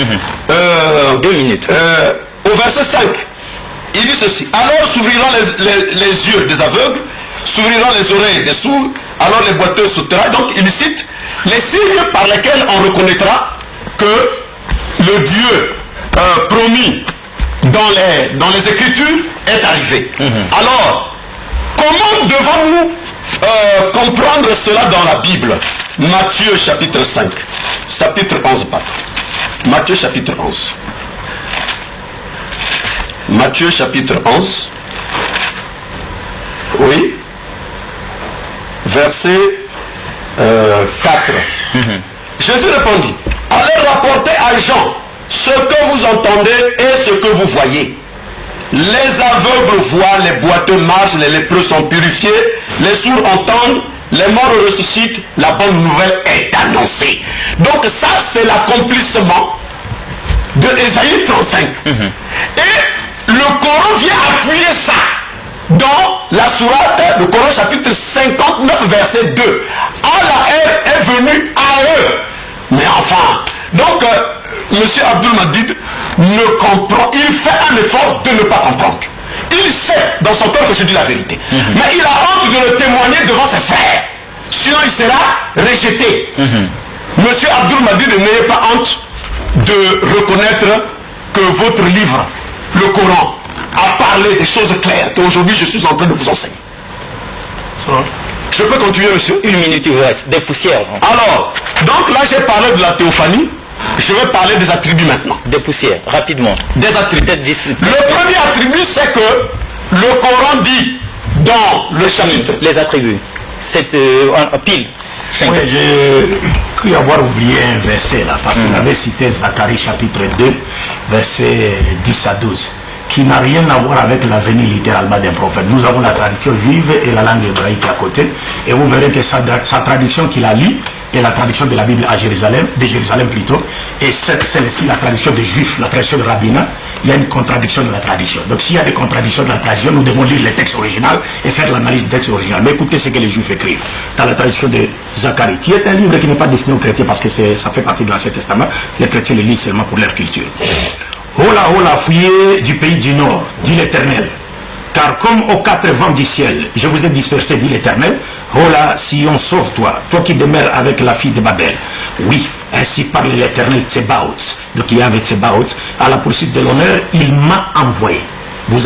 2 minutes. Au verset 5, il dit ceci. Alors s'ouvriront les yeux des aveugles, s'ouvriront les oreilles des sourds, alors les boiteux sautera. Donc il cite les signes par lesquels on reconnaîtra que le Dieu promis dans les Écritures est arrivé. Alors, comment devons-nous comprendre cela dans la Bible? Matthieu chapitre 5, chapitre 11, pardon. Matthieu chapitre 11. Matthieu chapitre 11. Oui. Verset 4. Jésus répondit, allez rapporter à Jean ce que vous entendez et ce que vous voyez. Les aveugles voient, les boiteux marchent, les lépreux sont purifiés, les sourds entendent, les morts ressuscitent, la bonne nouvelle est annoncée. Donc ça, c'est l'accomplissement de Ésaïe 35. Et le Coran vient appuyer ça dans la sourate, le Coran chapitre 59, verset 2. Allah est venu à eux. Mais enfin, donc, monsieur Abdul Madid ne comprend, il fait un effort de ne pas comprendre. Il sait dans son cœur que je dis la vérité. Mais il a honte de le témoigner devant ses frères. Sinon il sera rejeté. Monsieur Abdul Madid, n'ayez pas honte de reconnaître que votre livre, le Coran, a parlé des choses claires qu'aujourd'hui je suis en train de vous enseigner. Je peux continuer, monsieur? 1 minute, il vous reste. Des poussières. Alors, donc là j'ai parlé de la théophanie. Je vais parler des attributs maintenant. Des poussières, rapidement. Des attributs. Le premier attribut, c'est que le Coran dit dans le chapitre. Les attributs. C'est en pile. Oui, j'ai cru avoir oublié un verset là, parce qu'il avait cité Zacharie chapitre 2, verset 10 à 12, qui n'a rien à voir avec la venue littéralement d'un prophète. Nous avons la traduction juive et la langue hébraïque à côté, et vous verrez que sa traduction qu'il a lue est la traduction de la Bible à Jérusalem, de Jérusalem plutôt, et celle-ci, la traduction des Juifs, la traduction de Rabbinat, il y a une contradiction de la traduction. Donc s'il y a des contradictions de la traduction, nous devons lire les textes originaux et faire l'analyse du texte original. Mais écoutez ce que les Juifs écrivent dans la traduction de Zacharie, qui est un livre qui n'est pas destiné aux chrétiens parce que ça fait partie de l'Ancien Testament. Les chrétiens le lisent seulement pour leur culture. Hola, hola, fuyez du pays du Nord, dit l'Éternel. Car comme aux 4 vents du ciel, je vous ai dispersé, dit l'Éternel. Hola, Sion, sauve-toi, toi qui demeures avec la fille de Babel. Oui, ainsi parle l'Éternel Tsebaoth. Donc il y avait Tsebaoth, à la poursuite de l'honneur, il m'a envoyé.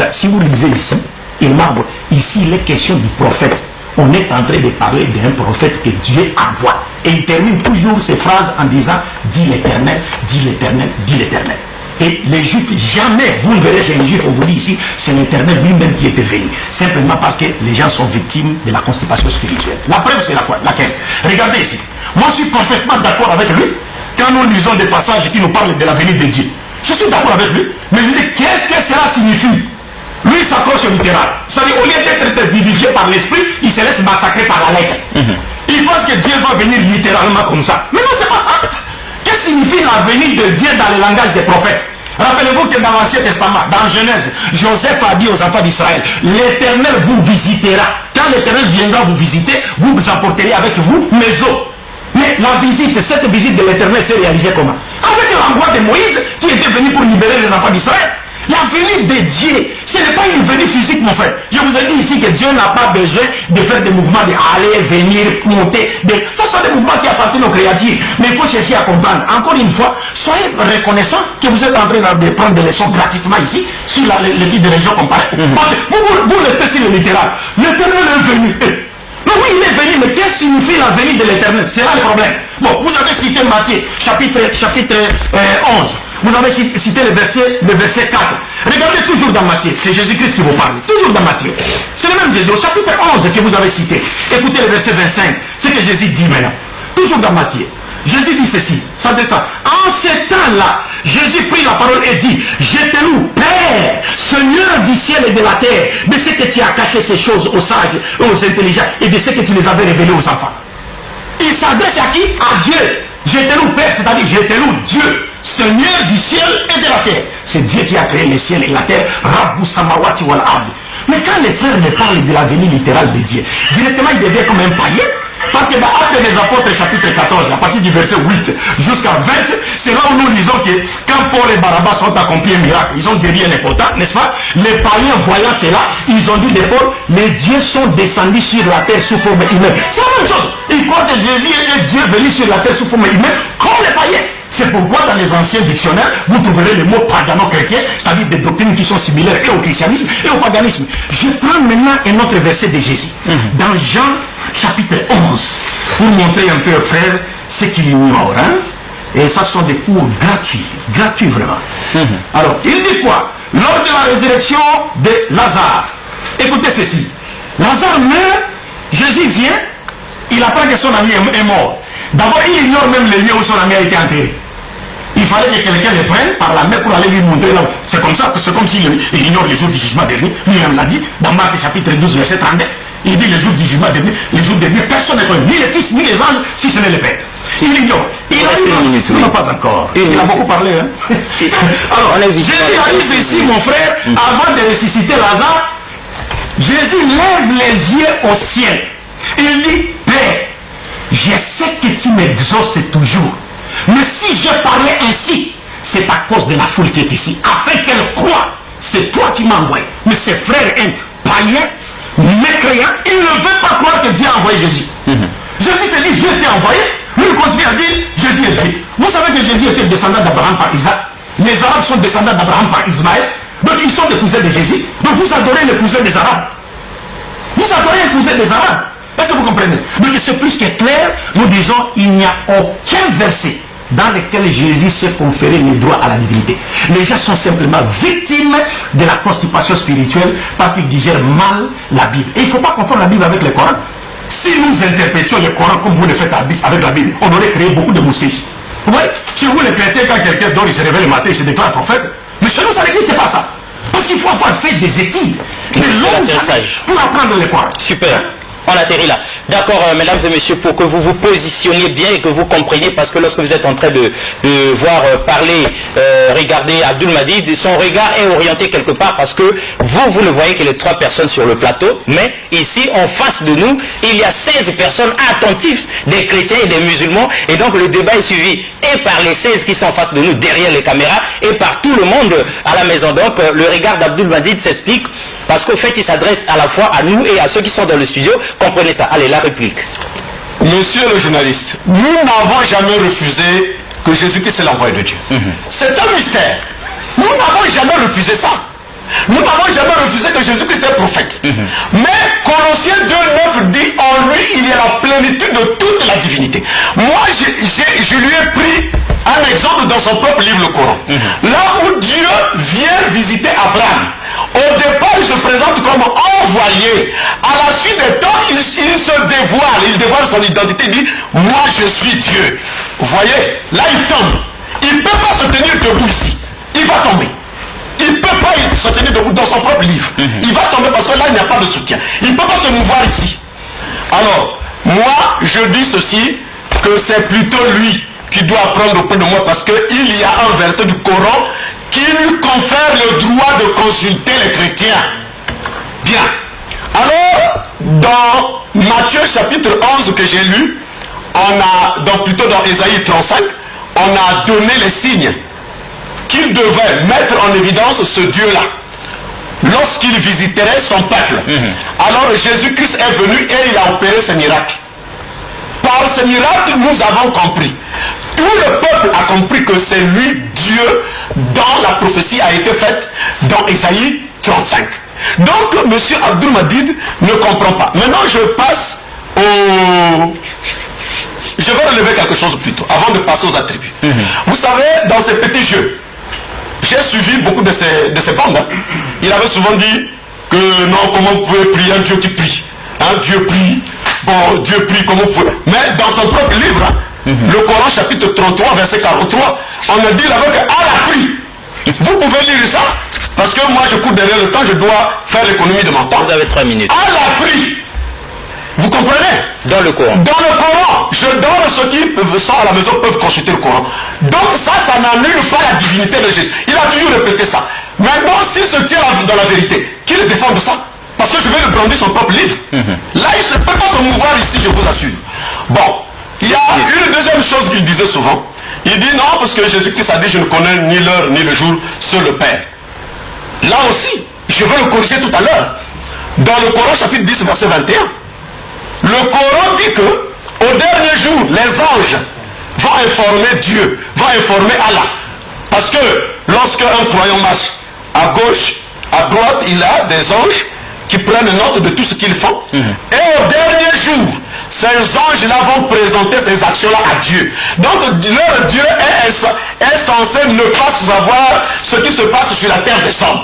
Si vous lisez ici, il m'a envoyé. Ici, il est question du prophète. On est en train de parler d'un prophète que Dieu envoie. Et il termine toujours ces phrases en disant, dit l'Éternel, dit l'Éternel, dit l'Éternel. Et les Juifs, jamais, vous ne verrez chez les Juifs, on vous dit ici, c'est l'Éternel lui-même qui était venu. Simplement parce que les gens sont victimes de la constipation spirituelle. La preuve, c'est laquelle? Regardez ici. Moi, je suis parfaitement d'accord avec lui quand nous lisons des passages qui nous parlent de la venue de Dieu. Je suis d'accord avec lui. Mais je dis, qu'est-ce que cela signifie? Lui, il s'accroche au littéral. Ça veut dire, au lieu d'être vivifié par l'esprit, il se laisse massacrer par la lettre. Il pense que Dieu va venir littéralement comme ça. Mais non, c'est pas ça. Qu'est-ce que signifie la venue de Dieu dans le langage des prophètes? Rappelez-vous que dans l'Ancien Testament, dans Genèse, Joseph a dit aux enfants d'Israël, l'Éternel vous visitera. Quand l'Éternel viendra vous visiter, vous vous emporterez avec vous mes eaux. Mais cette visite de l'Éternel s'est réalisée comment? Avec l'envoi de Moïse qui était venu pour libérer les enfants d'Israël. La venue de Dieu, ce n'est pas une venue physique, mon frère. Je vous ai dit ici que Dieu n'a pas besoin de faire des mouvements d'aller, venir, monter. Ça sont des mouvements qui appartiennent aux créatures. Mais il faut chercher à comprendre. Encore une fois, soyez reconnaissants que vous êtes en train de prendre des leçons gratuitement ici, sur le type de religion comparée. Vous restez sur le littéral. L'Éternel est venu. Mais oui, il est venu, mais qu'est-ce que signifie la venue de l'Éternel? C'est là le problème. Bon, vous avez cité Matthieu, chapitre 11. Vous avez cité le verset 4. Regardez toujours dans Matthieu, c'est Jésus-Christ qui vous parle. Toujours dans Matthieu. C'est le même Jésus. Au chapitre 11 que vous avez cité. Écoutez le verset 25. C'est que Jésus dit maintenant. Toujours dans Matthieu. Jésus dit ceci. Ça. En ce temps-là, Jésus prit la parole et dit, je te loue, Père, Seigneur du ciel et de la terre, de ce que tu as caché ces choses aux sages et aux intelligents et de ce que tu les avais révélées aux enfants. Il s'adresse à qui? À Dieu. Je te loue, Père, c'est-à-dire je te loue, Dieu, Seigneur du ciel et de la terre. C'est Dieu qui a créé le ciel et la terre. Rabbu samawati wal ardi. Mais quand les frères me parlent de la venue littérale de Dieu, directement il devient comme un païen. Parce que dans Actes des Apôtres, chapitre 14, à partir du verset 8 jusqu'à 20, c'est là où nous lisons que quand Paul et Barabbas ont accompli un miracle, ils ont guéri un impotent, n'est-ce pas? Les païens voyant cela, ils ont dit de Paul, les dieux sont descendus sur la terre sous forme humaine. C'est la même chose. Ils croient que Jésus est Dieu venu sur la terre sous forme humaine, comme les païens. C'est pourquoi dans les anciens dictionnaires, vous trouverez le mot pagano-chrétien, c'est-à-dire des doctrines qui sont similaires et au christianisme et au paganisme. Je prends maintenant un autre verset de Jésus. Dans Jean chapitre 11, pour montrer un peu aux frères ce qu'il ignore. Et ça sont des cours gratuits vraiment. Alors, il dit quoi? Lors de la résurrection de Lazare, écoutez ceci. Lazare meurt, Jésus vient, il apprend que son ami est mort. D'abord, il ignore même le lieu où son ami a été enterré. Il fallait que quelqu'un le prenne par la main pour aller lui montrer là. C'est comme ça, c'est comme s'il ignore le jour du jugement dernier. Lui-même l'a dit dans Marc chapitre 12, verset 32. Il dit le jour du jugement dernier, le jour dernier, personne n'est connu, ni les fils, ni les anges, si ce n'est le Père. Il ignore. Non, pas encore. Il a beaucoup parlé. Alors, Jésus arrive ici, mon frère, avant de ressusciter Lazare. Jésus lève les yeux au ciel. Il dit, Père, je sais que tu m'exauces toujours. Mais si je parlais ainsi, c'est à cause de la foule qui est ici. Afin qu'elle croie, c'est toi qui m'as envoyé. Mais ses frères, un païen, mécréant, il ne veut pas croire que Dieu a envoyé Jésus. Jésus te dit, je t'ai envoyé. Lui, il continue à dire, Jésus est Dieu. Vous savez que Jésus était descendant d'Abraham par Isaac. Les Arabes sont descendants d'Abraham par Ismaël. Donc ils sont des cousins de Jésus. Donc vous adorez les cousins des Arabes. Vous adorez les cousins des Arabes. Est-ce que vous comprenez? Donc c'est plus que clair. Nous disons, il n'y a aucun verset dans lequel Jésus s'est conféré le droit à la divinité. Les gens sont simplement victimes de la constipation spirituelle parce qu'ils digèrent mal la Bible. Et il ne faut pas confondre la Bible avec le Coran. Si nous interprétions le Coran comme vous le faites avec la Bible, on aurait créé beaucoup de mosquées. Vous voyez, chez vous les chrétiens, quand quelqu'un dort, il se réveille le matin, il se déclare prophète. Mais chez nous, ça n'existe pas ça. Parce qu'il faut avoir fait des études, de longues années pour apprendre le Coran. Super. On atterrit là. D'accord, mesdames et messieurs, pour que vous vous positionniez bien et que vous compreniez, parce que lorsque vous êtes en train de voir parler, regarder Abdul Madid, son regard est orienté quelque part parce que vous ne voyez que les 3 personnes sur le plateau, mais ici, en face de nous, il y a 16 personnes attentives, des chrétiens et des musulmans, et donc le débat est suivi et par les 16 qui sont en face de nous, derrière les caméras, et par tout le monde à la maison. Donc, le regard d'Abdul Madid s'explique parce qu'au fait, il s'adresse à la fois à nous et à ceux qui sont dans le studio. Comprenez ça. Allez, la réplique. Monsieur le journaliste, nous n'avons jamais refusé que Jésus-Christ est l'envoyé de Dieu. C'est un mystère. Nous n'avons jamais refusé ça. Nous n'avons jamais refusé que Jésus-Christ est prophète. Mais Colossiens 2,9 dit en lui, il y a la plénitude de toute la divinité. Moi, je lui ai pris un exemple dans son propre livre, le Coran. Là où Dieu vient visiter Abraham. Au départ, il se présente comme envoyé. À la suite des temps, il se dévoile. Il dévoile son identité. Il dit, moi je suis Dieu. Vous voyez, là il tombe. Il ne peut pas se tenir debout ici. Il va tomber. Il ne peut pas se tenir debout dans son propre livre. Il va tomber parce que là, il n'y a pas de soutien. Il ne peut pas se mouvoir ici. Alors, moi, je dis ceci, que c'est plutôt lui qui doit apprendre auprès de moi parce qu'il y a un verset du Coran qui lui confère le droit de consulter les chrétiens. Bien. Alors, dans Matthieu chapitre 11 que j'ai lu, donc plutôt dans Ésaïe 35, on a donné les signes qu'il devait mettre en évidence ce Dieu-là lorsqu'il visiterait son peuple. Alors Jésus-Christ est venu et il a opéré ce miracle. Par ce miracle, nous avons compris. Tout le peuple a compris que c'est lui Dieu dont la prophétie a été faite dans Ésaïe 35. Donc M. Abdul Madid ne comprend pas. Maintenant je passe au... Je vais relever quelque chose plutôt, avant de passer aux attributs. Vous savez, dans ces petits jeux, j'ai suivi beaucoup de ces bandes. Hein. Il avait souvent dit que non, comment vous pouvez prier un Dieu qui prie. Hein, Dieu prie, bon, Dieu prie, comment vous pouvez. Mais dans son propre livre, hein, le Coran chapitre 33, verset 43, on a dit là-bas que Allah prie. Vous pouvez lire ça, parce que moi je cours derrière le temps, je dois faire l'économie de mon temps. Vous avez 3 minutes. Allah prie. Vous comprenez? Dans le Coran. Dans le Coran, je donne ceux qui sont à la maison peuvent consulter le Coran. Donc ça n'annule pas la divinité de Jésus. Il a toujours répété ça. Maintenant, s'il se tient dans la vérité, qui le défend de ça? Parce que je vais le brandir son propre livre. Là, il ne peut pas se mouvoir ici, je vous assure. Bon, il y a une deuxième chose qu'il disait souvent. Il dit non, parce que Jésus-Christ a dit, je ne connais ni l'heure ni le jour, seul le Père. Là aussi, je vais le corriger tout à l'heure. Dans le Coran, chapitre 10, verset 21, le Coran dit que au dernier jour, les anges vont informer Dieu, vont informer Allah. Parce que lorsqu'un croyant marche à gauche, à droite, il a des anges qui prennent note de tout ce qu'ils font. Et au dernier jour, ces anges-là vont présenter ces actions-là à Dieu. Donc leur Dieu est censé ne pas savoir ce qui se passe sur la terre des hommes.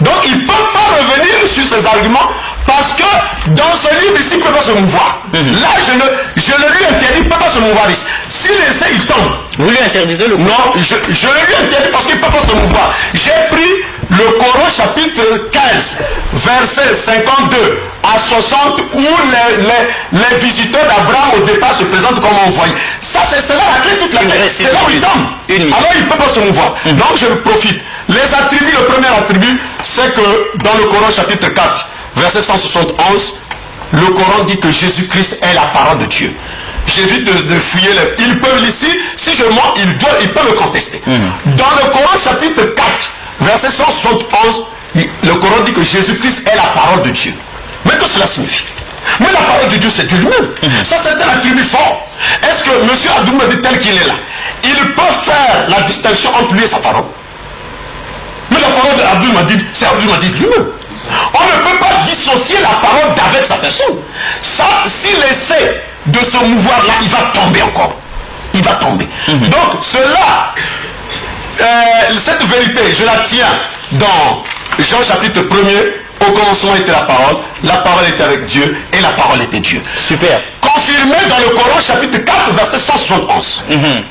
Donc il ne peut pas revenir sur ces arguments parce que dans ce livre ici, il ne peut pas se mouvoir. Là, je le lui interdis, il ne peut pas se mouvoir ici. S'il essaie, il tombe. Vous lui interdisez le Coran? Non, je le lui interdis parce qu'il ne peut pas se mouvoir. J'ai pris le Coran chapitre 15, verset 52 à 60, où les visiteurs d'Abraham au départ se présentent comme envoyés. Ça, c'est là la clé toute la clé. C'est là où il tombe. Alors il ne peut pas se mouvoir. Donc je profite. Les attributs, le premier attribut, c'est que dans le Coran chapitre 4, verset 171, le Coran dit que Jésus-Christ est la parole de Dieu. J'évite de fouiller les... Ils peuvent ici, si je mens, ils peuvent le contester. Dans le Coran chapitre 4, verset 171, le Coran dit que Jésus-Christ est la parole de Dieu. Mais que cela signifie? Mais la parole de Dieu, c'est Dieu lui-même. Ça, c'est un attribut fort. Est-ce que M. Abdul Madid, tel qu'il est là, il peut faire la distinction entre lui et sa parole? Mais la parole d'Abdul Madid, c'est Abdul Madid lui-même. On ne peut pas dissocier la parole d'avec sa personne. Ça, s'il essaie de se mouvoir là, il va tomber encore. Il va tomber. Donc, cela, cette vérité, je la tiens dans Jean chapitre 1er. Au commencement était la parole était avec Dieu, et la parole était Dieu. Super. Confirmé dans le Coran chapitre 4, verset 171.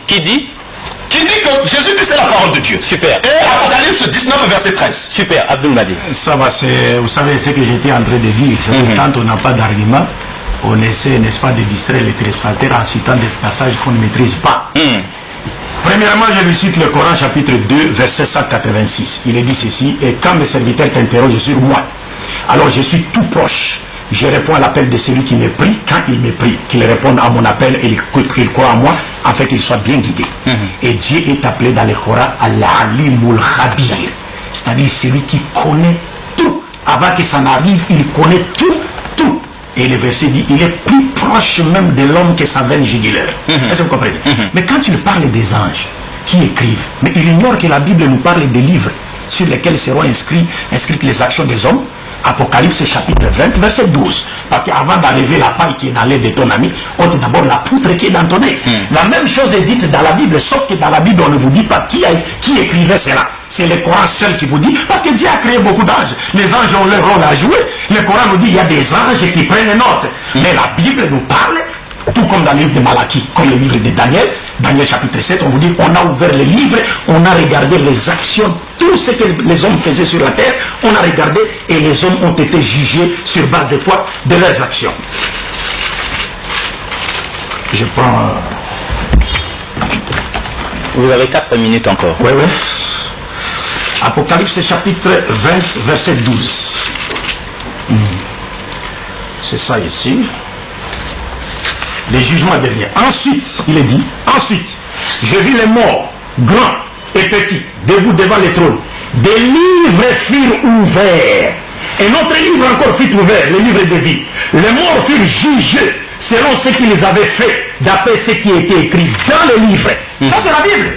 Qui dit que Jésus-Christ est la parole de Dieu. Super. Et Apocalypse 19, verset 13. Super, Abdul Madid. Ça va, vous savez ce que j'étais en train de dire, c'est que quand on n'a pas d'argument, on essaie, n'est-ce pas, de distraire les téléspectateurs en citant des passages qu'on ne maîtrise pas. Premièrement, je lui cite le Coran chapitre 2, verset 186. Il est dit ceci: et quand mes serviteurs t'interrogent sur moi, alors je suis tout proche. Je réponds à l'appel de celui qui me prie quand il me prie, qu'il réponde à mon appel et qu'il croit en moi, en fait qu'il soit bien guidé. Et Dieu est appelé dans le Coran Al-Alimul Khabir, c'est-à-dire celui qui connaît tout. Avant que ça n'arrive, il connaît tout. Et le verset dit, il est plus proche même de l'homme que sa veine jugulaire. Est-ce que vous comprenez? Mais quand il parle des anges qui écrivent, mais il ignore que la Bible nous parle des livres sur lesquels seront inscrites les actions des hommes. Apocalypse chapitre 20, verset 12. Parce qu'avant d'arriver la paille qui est dans l'aile de ton ami, on dit d'abord la poutre qui est dans ton nez. La même chose est dite dans la Bible, sauf que dans la Bible, on ne vous dit pas qui écrivait cela. C'est le Coran seul qui vous dit, parce que Dieu a créé beaucoup d'anges. Les anges ont leur rôle à jouer. Le Coran nous dit qu'il y a des anges qui prennent note. Mais la Bible nous parle, tout comme dans le livre de Malachie, comme le livre de Daniel, Daniel chapitre 7, on vous dit, on a ouvert les livres, on a regardé les actions, tout ce que les hommes faisaient sur la terre, on a regardé et les hommes ont été jugés sur base de quoi? De leurs actions. Je prends... Vous avez 4 minutes encore. Oui. Apocalypse chapitre 20, verset 12. C'est ça ici. Les jugements derniers. Ensuite, il est dit, ensuite, je vis les morts, grands et petits, debout devant les trônes. Des livres furent ouverts. Et notre livre encore fut ouvert, le livre de vie. Les morts furent jugés selon ce qu'ils avaient fait, d'après ce qui était écrit dans le livre. Ça, c'est la Bible.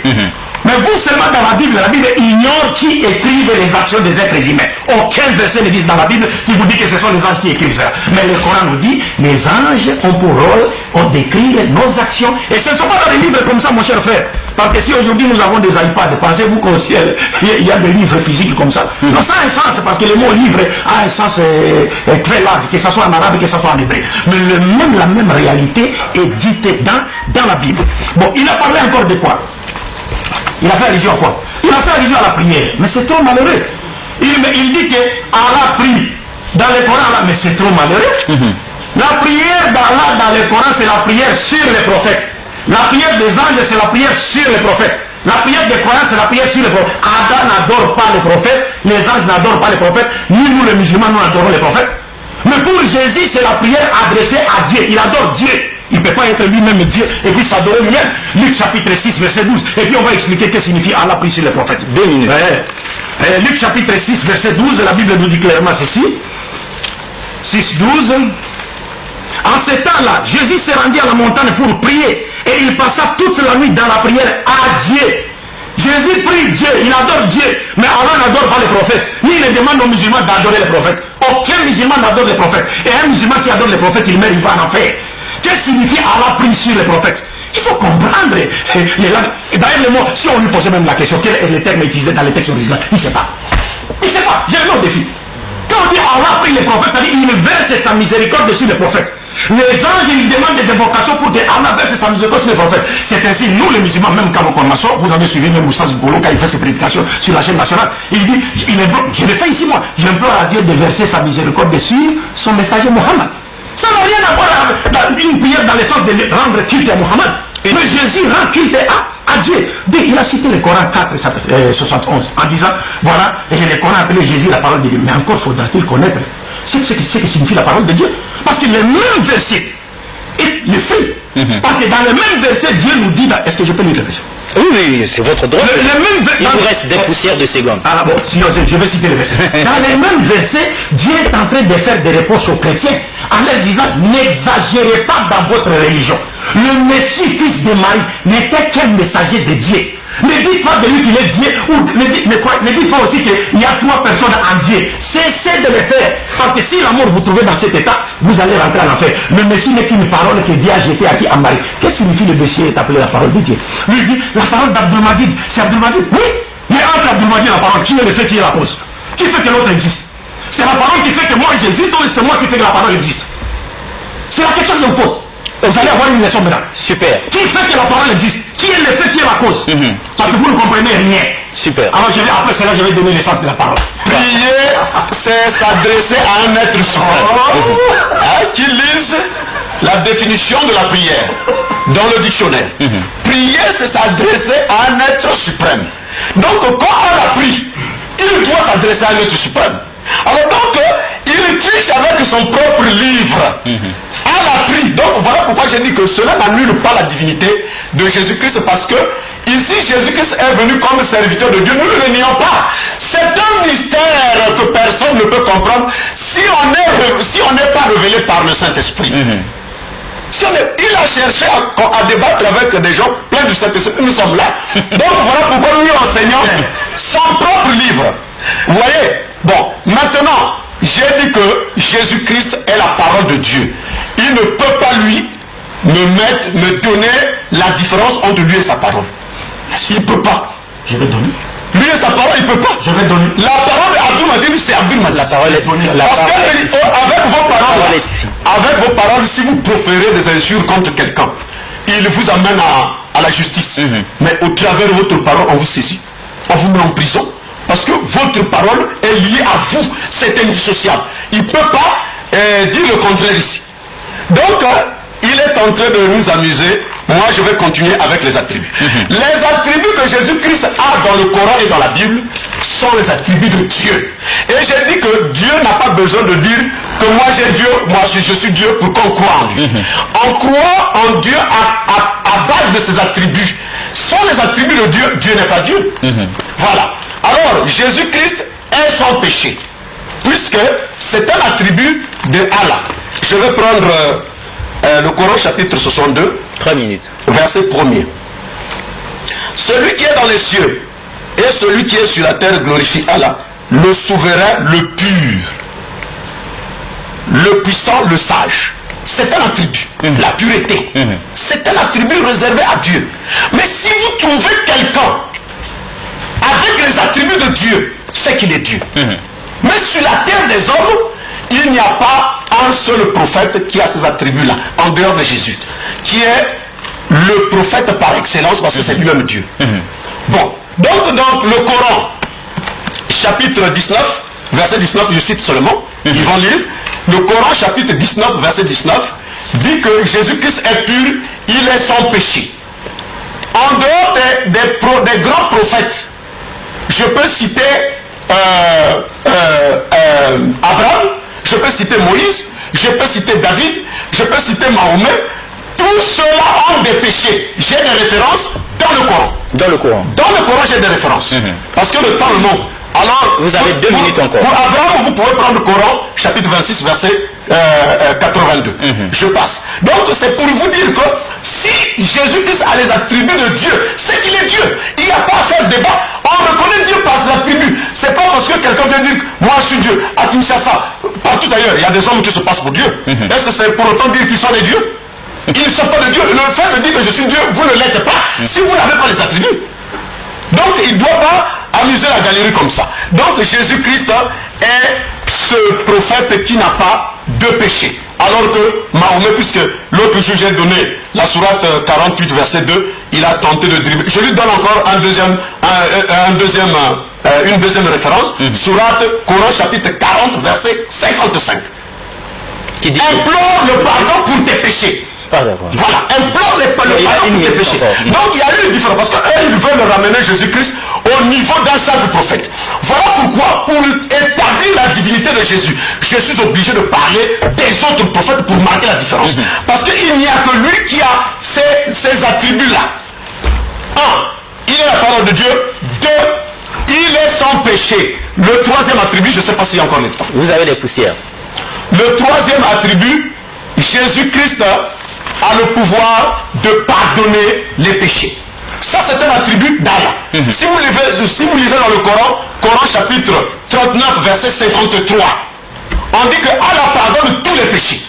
Mais vous seulement dans la Bible ignore qui écrivent les actions des êtres humains. Aucun verset ne dit dans la Bible qui vous dit que ce sont les anges qui écrivent ça. Mais le Coran nous dit, les anges ont pour rôle d'écrire nos actions. Et ce ne sont pas dans des livres comme ça, mon cher frère. Parce que si aujourd'hui nous avons des iPads, pensez-vous qu'au ciel, il y a des livres physiques comme ça? Non, ça a un sens, parce que le mot livre a un sens très large, que ce soit en arabe, que ce soit en hébreu. Mais la même réalité est dite dans la Bible. Bon, il a parlé encore de quoi? Il a fait allusion à quoi? Il a fait allusion à la prière. Mais c'est trop malheureux. Il dit que Allah prie dans le Coran, là, mais c'est trop malheureux. La prière d'Allah dans le Coran, c'est la prière sur les prophètes. La prière des anges, c'est la prière sur les prophètes. La prière des croyants, c'est la prière sur les prophètes. Adam n'adore pas les prophètes, les anges n'adorent pas les prophètes, ni nous les musulmans, nous adorons les prophètes. Mais pour Jésus, c'est la prière adressée à Dieu. Il adore Dieu. Il ne peut pas être lui-même Dieu et puis s'adorer lui-même. Luc chapitre 6, verset 12. Et puis on va expliquer ce que signifie Allah prie sur les prophètes. 2 minutes. Luc chapitre 6, verset 12, la Bible nous dit clairement ceci. 6, 12. En ce temps-là, Jésus s'est rendu à la montagne pour prier. Et il passa toute la nuit dans la prière à Dieu. Jésus prie Dieu, il adore Dieu. Mais Allah n'adore pas les prophètes. Ni il ne demande aux musulmans d'adorer les prophètes. Aucun musulman n'adore les prophètes. Et un musulman qui adore les prophètes, il meurt, il va en enfer. Qu'est-ce que signifie Allah prie sur les prophètes? Il faut comprendre les langues. Et d'ailleurs, le mot, si on lui posait même la question, quel est le terme utilisé dans les textes originaux? Il ne sait pas. Il ne sait pas. J'ai le nom au défi. Quand on dit Allah prie les prophètes, ça dit il verse sa miséricorde sur les prophètes. Les anges, ils demandent des invocations pour que Allah verse sa miséricorde sur les prophètes. C'est ainsi, nous les musulmans, même quand nous commençons, vous avez suivi même Moussa Zgolo quand il fait ses prédications sur la chaîne nationale, il dit, je le fais ici moi, j'implore à Dieu de verser sa miséricorde sur son messager Mohammed. Ça n'a rien à voir avec une prière dans le sens de rendre culte à Mohammed. Mais Jésus rend culte à Dieu. Il a cité le Coran 4, 71, en disant, voilà, et le Coran appelait Jésus la parole de Dieu. Mais encore faudra-t-il connaître ce que signifie la parole de Dieu. Parce que le même verset est le fait. Parce que dans le même verset, Dieu nous dit, est-ce que je peux lire le verset? Oui, c'est votre droit. Il vous reste des poussières de secondes. Ah bon, sinon je vais citer le verset. Dans le même verset, Dieu est en train de faire des réponses aux chrétiens en leur disant, n'exagérez pas dans votre religion. Le Messie, fils de Marie, n'était qu'un messager de Dieu. Ne dites pas de lui qu'il est Dieu, ou ne dites pas aussi qu'il y a 3 personnes en Dieu. Cessez de le faire. Parce que si l'amour vous trouvez dans cet état, vous allez rentrer en enfer. Le Messie n'est qu'une parole que Dieu a jetée à qui? À Marie. Qu'est-ce que signifie le Messie est appelé la parole de Dieu? Lui dit, la parole d'Abdelmadid. C'est Abdelmadid? Oui. Mais entre Abdelmadid et la parole, qui est le fait, qui est la cause? Qui fait que l'autre existe? C'est la parole qui fait que moi j'existe, ou c'est moi qui fait que la parole existe? C'est la question que je vous pose. Vous allez avoir une leçon maintenant. Super. Qui fait que la parole existe? Qui est le fait, qui est la cause? Parce que vous ne comprenez rien. Super. Alors après cela, je vais donner l'essence de la parole. Prier, c'est s'adresser à un être suprême. Qui lise la définition de la prière dans le dictionnaire. Prier, c'est s'adresser à un être suprême. Donc, quand on a pris, il doit s'adresser à un être suprême. Alors donc, il triche avec son propre livre. Allah prie. Donc voilà pourquoi je dis que cela n'annule pas la divinité de Jésus-Christ, parce que ici Jésus-Christ est venu comme serviteur de Dieu. Nous ne le nions pas. C'est un mystère que personne ne peut comprendre si on n'est pas révélé par le Saint-Esprit. Il a cherché à débattre avec des gens pleins du Saint-Esprit. Nous sommes là. Donc voilà pourquoi nous enseignons son propre livre. Vous voyez? Bon, maintenant, j'ai dit que Jésus-Christ est la parole de Dieu. Il ne peut pas, lui, me donner la différence entre lui et sa parole. Il ne peut pas. Je vais donner. Lui et sa parole, il ne peut pas. Je vais donner. La parole d'Abdul Madid, c'est Abdul Madid. La parole est ici. Parce avec vos paroles, si vous proférez des injures contre quelqu'un, il vous amène à la justice. Mais au travers de votre parole, on vous saisit. On vous met en prison. Parce que votre parole est liée à vous. C'est indissociable. Il ne peut pas dire le contraire ici. Donc, il est en train de nous amuser. Moi, je vais continuer avec les attributs. Les attributs que Jésus-Christ a dans le Coran et dans la Bible sont les attributs de Dieu. Et j'ai dit que Dieu n'a pas besoin de dire que moi j'ai Dieu, moi je suis Dieu pour qu'on croit en lui. On croit en Dieu à base de ses attributs. Sans les attributs de Dieu, Dieu n'est pas Dieu. Voilà. Alors, Jésus-Christ est sans péché, puisque c'est un attribut de Allah. Je vais prendre le Coran chapitre 62, 3 minutes. verset 1er. Celui qui est dans les cieux et celui qui est sur la terre glorifie Allah, le souverain, le pur, le puissant, le sage. C'est un attribut, la pureté. C'est un attribut réservé à Dieu. Mais si vous trouvez quelqu'un avec les attributs de Dieu, c'est qu'il est Dieu. Mais sur la terre des hommes, il n'y a pas un seul prophète qui a ces attributs-là, en dehors de Jésus, qui est le prophète par excellence, parce que c'est lui-même Dieu. Bon, donc le Coran, chapitre 19, verset 19, je cite seulement, ils vont lire. Le Coran, chapitre 19, verset 19, dit que Jésus-Christ est pur, il est sans péché. En dehors des grands prophètes, je peux citer Abraham, je peux citer Moïse, je peux citer David, je peux citer Mahomet. Tous ceux-là ont des péchés. J'ai des références dans le Coran. Dans le Coran. Dans le Coran, j'ai des références. Parce que le temps le manque. Alors, vous avez 2 minutes encore. Pour Abraham, vous pouvez prendre le Coran, chapitre 26, verset 82. Je passe. Donc, c'est pour vous dire que si Jésus-Christ a les attributs de Dieu, c'est qu'il est Dieu. Il n'y a pas à faire débat. On reconnaît Dieu par ses attributs. C'est pas parce que quelqu'un vient dire moi je suis Dieu. À Kinshasa, partout ailleurs, il y a des hommes qui se passent pour Dieu. Est-ce que c'est pour autant dire qu'ils sont des dieux? Ils ne sont pas de Dieu. Le fait de dire que je suis Dieu, vous ne l'êtes pas si vous n'avez pas les attributs. Donc il ne doit pas amuser la galerie comme ça. Donc Jésus-Christ est ce prophète qui n'a pas de péché. Alors que Mahomet, puisque l'autre jour j'ai donné la sourate 48 verset 2, il a tenté de dribbler. Je lui donne encore une deuxième référence. Sourate Coran chapitre 40 verset 55. Qui dit implore le pardon pour tes péchés. Voilà, implore le pardon pour tes péchés. Donc il y a eu une différence parce qu'eux ils veulent ramener Jésus-Christ au niveau d'un simple prophète. Voilà pourquoi, pour établir la divinité de Jésus, je suis obligé de parler des autres prophètes pour marquer la différence. Parce qu'il n'y a que lui qui a ces attributs-là. 1. Il est la parole de Dieu. 2. Il est sans péché. Le troisième attribut, je ne sais pas s'il y a encore le temps. Vous avez des poussières. Le troisième attribut, Jésus-Christ a le pouvoir de pardonner les péchés. Ça, c'est un attribut d'Allah. Si vous lisez dans le Coran, Coran chapitre 39, verset 53, on dit que Allah pardonne tous les péchés.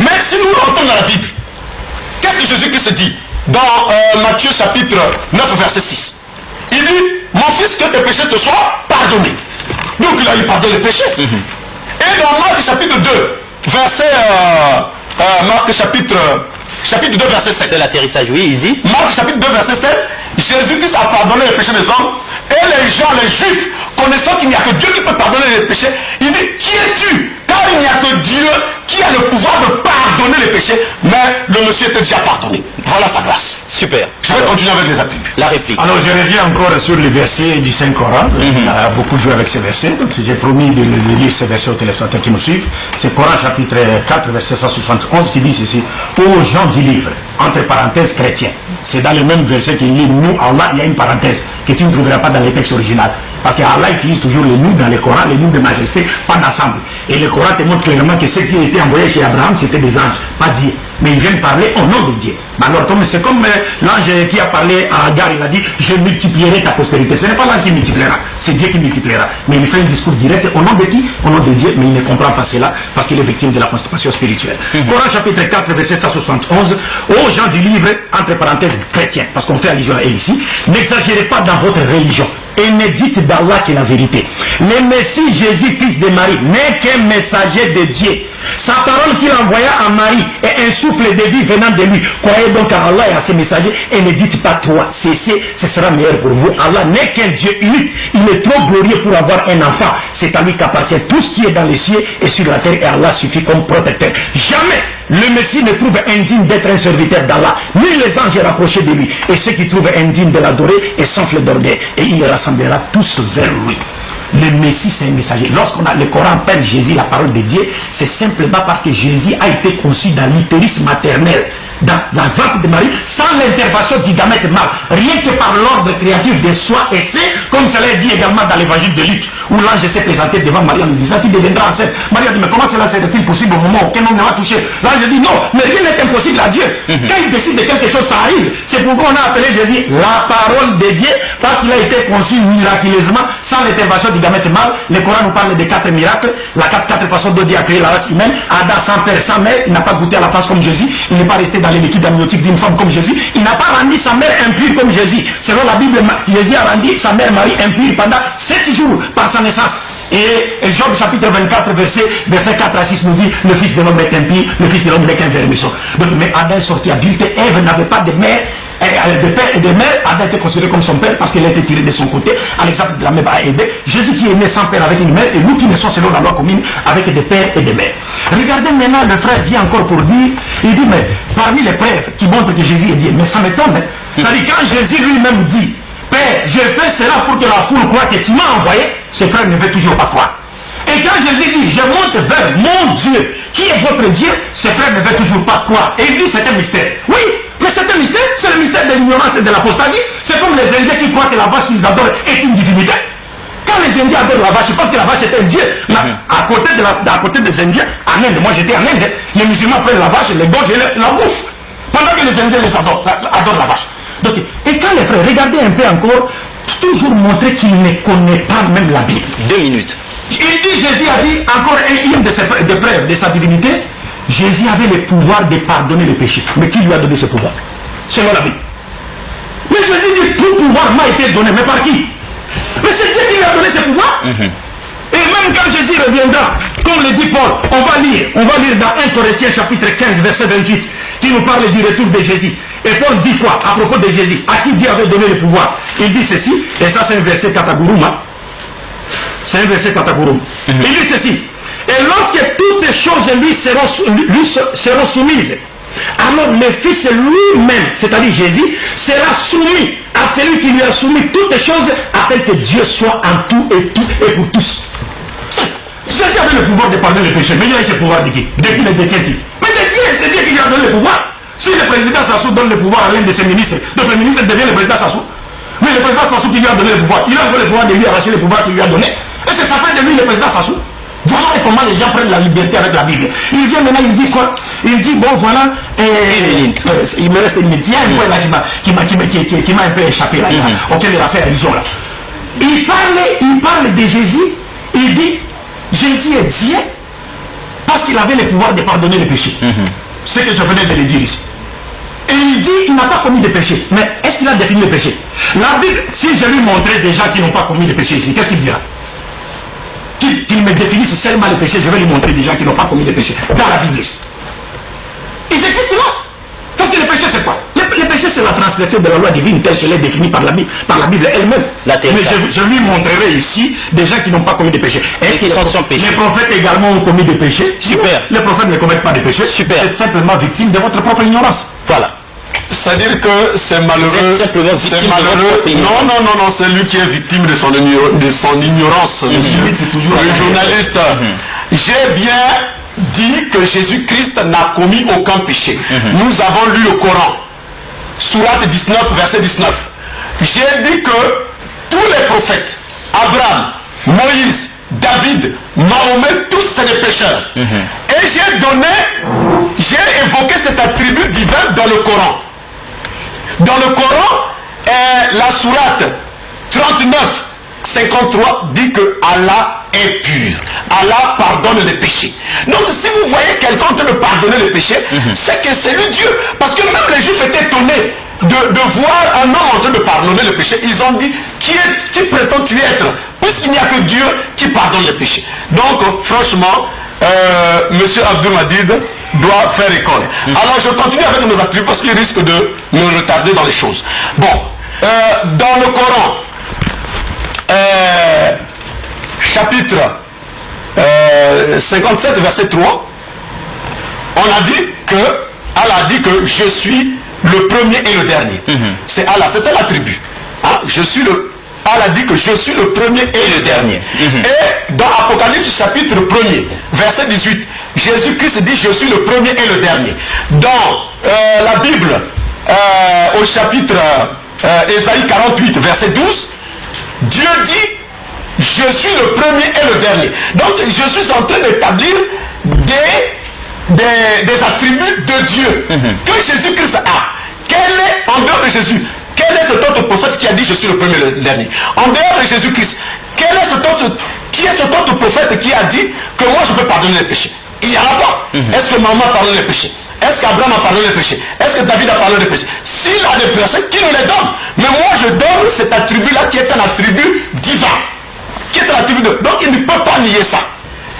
Mais si nous rentrons dans la Bible, qu'est-ce que Jésus-Christ dit dans Matthieu chapitre 9, verset 6? Il dit, mon fils, que tes péchés te soient pardonnés. Donc il a eu pardonné les péchés. Et dans Marc chapitre 2, verset Marc chapitre 2, verset 7. C'est l'atterrissage, oui, il dit. Marc chapitre 2, verset 7, Jésus-Christ a pardonné les péchés des hommes. Et les gens, les juifs, connaissant qu'il n'y a que Dieu qui peut pardonner les péchés, il dit, qui es-tu? Car il n'y a que Dieu qui a le pouvoir de pardonner les péchés. Mais le monsieur était déjà pardonné. Voilà sa grâce. Super. Je vais continuer avec les attributs. La réplique. Alors je reviens encore sur les versets du Saint-Coran. On a beaucoup joué avec ces versets. Donc j'ai promis de lire ces versets aux téléspectateurs qui nous suivent. C'est Coran chapitre 4, verset 171 qui dit ceci. Aux gens du livre, entre parenthèses chrétiens. C'est dans le même verset qu'il lit nous, Allah, il y a une parenthèse que tu ne trouveras pas dans les textes originaux. Parce qu'Allah utilise toujours les nous dans le Coran, les nous de majesté, pas d'ensemble. Et le Coran te montre clairement que ceux qui ont été envoyés chez Abraham, c'était des anges, pas Dieu. Mais ils viennent parler au nom de Dieu. Alors, c'est comme l'ange qui a parlé à Agar, il a dit, je multiplierai ta postérité. Ce n'est pas l'ange qui multipliera, c'est Dieu qui multipliera. Mais il fait un discours direct au nom de qui? Au nom de Dieu, mais il ne comprend pas cela parce qu'il est victime de la constipation spirituelle. Coran chapitre 4, verset 171, aux gens du livre, entre parenthèses chrétiens, parce qu'on fait allusion à eux ici, n'exagérez pas dans votre religion. Et ne dites d'Allah que la vérité. Le Messie Jésus, fils de Marie, n'est qu'un messager de Dieu. Sa parole qu'il envoya à Marie est un souffle de vie venant de lui. Croyez donc à Allah et à ses messagers et ne dites pas toi, cessez, ce sera meilleur pour vous. Allah n'est qu'un Dieu unique. Il est trop glorieux pour avoir un enfant. C'est à lui qu'appartient tout ce qui est dans les cieux et sur la terre et Allah suffit comme protecteur. Jamais le Messie ne trouve indigne d'être un serviteur d'Allah, ni les anges rapprochés de lui. Et ceux qui trouvent indigne de l'adorer et s'enflent d'orgueil. Et il les rassemblera tous vers lui. Le Messie, c'est un messager. Lorsqu'on a le Coran appelle Jésus la parole de Dieu, c'est simplement parce que Jésus a été conçu dans l'utérus maternel, dans la ventre de Marie, sans l'intervention du gamète mâle, rien que par l'ordre créature de soi et c'est, comme cela est dit également dans l'évangile de Luc, où l'ange s'est présenté devant Marie en lui disant, tu deviendras enceinte. Marie a dit, mais comment cela serait-il possible au moment où aucun homme ne va toucher? L'ange dit, non, mais rien n'est impossible à Dieu. Quand il décide de quelque chose, ça arrive. C'est pourquoi on a appelé Jésus la parole de Dieu, parce qu'il a été conçu miraculeusement, sans l'intervention du gamète mâle. Le Coran nous parle de 4 miracles, la 4 façons dont Dieu a créé la race humaine. Adam sans père, sans mère, il n'a pas goûté à la face comme Jésus, il n'est pas resté dans les liquides amniotiques d'une femme comme Jésus, il n'a pas rendu sa mère impure comme Jésus. Selon la Bible, Jésus a rendu sa mère Marie impure pendant 7 jours par sa naissance. Et Job chapitre 24, verset 4 à 6 nous dit, le fils de l'homme est impur, le fils de l'homme n'est qu'un vermisseau. Donc, mais Adam est sorti adulte, Ève n'avait pas de mère, de père et de mère. Adam était considéré comme son père parce qu'il a été tiré de son côté, à l'exemple de la mère à Ève. Jésus qui est né sans père avec une mère, et nous qui naissons selon la loi commune avec des pères et des mères. Regardez maintenant, le frère vient encore pour dire, il dit, mais parmi les preuves qui montrent que Jésus est Dieu, mais ça m'étonne, hein? C'est-à-dire quand Jésus lui-même dit, Père, je fais cela pour que la foule croie que tu m'as envoyé, ses frères ne veulent toujours pas croire. Et quand Jésus dit, je monte vers mon Dieu, qui est votre Dieu, ses frères ne veulent toujours pas croire. Et il dit, c'est un mystère. Oui, mais c'est un mystère, c'est le mystère de l'ignorance et de l'apostasie. C'est comme les Indiens qui croient que la vache qu'ils adorent est une divinité. Quand les Indiens adorent la vache, ils pensent que la vache est un dieu. Mais à côté des Indiens, en Inde, moi j'étais en Inde, les musulmans prennent la vache, les gorges et la bouffent. Pendant que les Indiens les adorent la vache. Donc, et quand les frères, regardez un peu encore, toujours montrer qu'il ne connaît pas même la Bible. 2 minutes. Il dit, Jésus a dit, encore une des preuves de sa divinité, Jésus avait le pouvoir de pardonner les péchés. Mais qui lui a donné ce pouvoir? Selon la Bible. Mais Jésus dit, tout pouvoir m'a été donné, mais par qui? Mais c'est Dieu qui lui a donné ce pouvoir. Et même quand Jésus reviendra, comme le dit Paul, on va lire dans 1 Corinthiens chapitre 15, verset 28, qui nous parle du retour de Jésus. Et Paul dit quoi à propos de Jésus, à qui Dieu avait donné le pouvoir? Il dit ceci, et ça c'est un verset Katagurum. C'est un verset Katagurum. Il dit ceci, et lorsque toutes les choses lui seront soumises, alors le Fils lui-même, c'est-à-dire Jésus, sera soumis à celui qui lui a soumis toutes les choses, afin que Dieu soit en tout et pour tous. Jésus avait le pouvoir de pardonner les péchés, mais il a eu ce pouvoir de qui? De qui le détient-il? Mais de Dieu, c'est Dieu qui lui a donné le pouvoir. Si le président Sassou donne le pouvoir à l'un de ses ministres, d'autres ministres devient le président Sassou. Mais le président Sassou qui lui a donné le pouvoir, il a le pouvoir de lui arracher le pouvoir qu'il lui a donné. Et c'est ça fait de lui le président Sassou. Voilà comment les gens prennent la liberté avec la Bible. Il vient maintenant, il dit quoi? Il dit, bon voilà, il me reste une minute. Il y a un point là qui m'a un peu échappé là, auquel il a fait allusion là. Il parle de Jésus, il dit, Jésus est Dieu parce qu'il avait le pouvoir de pardonner les péchés. C'est ce que je venais de le dire ici. Et il dit, il n'a pas commis de péché. Mais est-ce qu'il a défini le péché? La Bible, si je lui montrais des gens qui n'ont pas commis de péché ici, qu'est-ce qu'il dira? Qu'il me définisse seulement le péché, je vais lui montrer des gens qui n'ont pas commis de péché dans la Bible ici. Ils existent là. Parce que le péché c'est quoi? Le péché c'est la transgression de la loi divine telle qu'elle est définie par la Bible elle-même. Mais je lui montrerai ici des gens qui n'ont pas commis de péché. Est-ce qu'ils sont sans péché? Les prophètes également ont commis des péchés? Super. Les prophètes ne commettent pas de péché. Super. Vous êtes simplement victime de votre propre ignorance. Voilà. C'est-à-dire que c'est malheureux. Simplement c'est malheureux. Non, c'est lui qui est victime de son ignorance. Le journaliste. J'ai bien dit que Jésus-Christ n'a commis aucun péché. Nous avons lu le Coran. Sourate 19, verset 19. J'ai dit que tous les prophètes, Abraham, Moïse, David, Mahomet, tous c'est des pécheurs. Et j'ai évoqué cet attribut divin dans le Coran. Dans le Coran, la sourate 39, 53 dit que Allah est pur. Allah pardonne les péchés. Donc si vous voyez quelqu'un en train de pardonner les péchés, c'est que c'est lui Dieu. Parce que même les Juifs étaient étonnés de voir un homme en train de pardonner les péchés. Ils ont dit, qui prétends-tu être? Puisqu'il n'y a que Dieu qui pardonne les péchés. Donc franchement, Monsieur Abdul Madid doit faire école. Alors je continue avec nos attributs parce qu'il risque de me retarder dans les choses. Bon, dans le Coran, chapitre 57, verset 3, on a dit que Allah a dit que je suis le premier et le dernier. C'est Allah, c'était l'attribut. Je suis Allah a dit que je suis le premier et le dernier. Et dans Apocalypse chapitre 1er, verset 18, Jésus-Christ dit je suis le premier et le dernier. Dans la Bible, au chapitre Ésaïe 48, verset 12, Dieu dit je suis le premier et le dernier. Donc je suis en train d'établir des attributs de Dieu que Jésus-Christ a. Quel est, en dehors de Jésus, quel est cet autre prophète qui a dit je suis le premier et le dernier? En dehors de Jésus-Christ, qui est cet autre prophète qui a dit que moi je peux pardonner les péchés? Il n'y en a pas. Est-ce que Maman a pardonné les péchés? Est-ce qu'Abraham a pardonné les péchés? Est-ce que David a pardonné les péchés? S'il a des versets, qui nous les donne? Mais moi je donne cet attribut-là qui est un attribut divin. Qui est un attribut de... Donc il ne peut pas nier ça.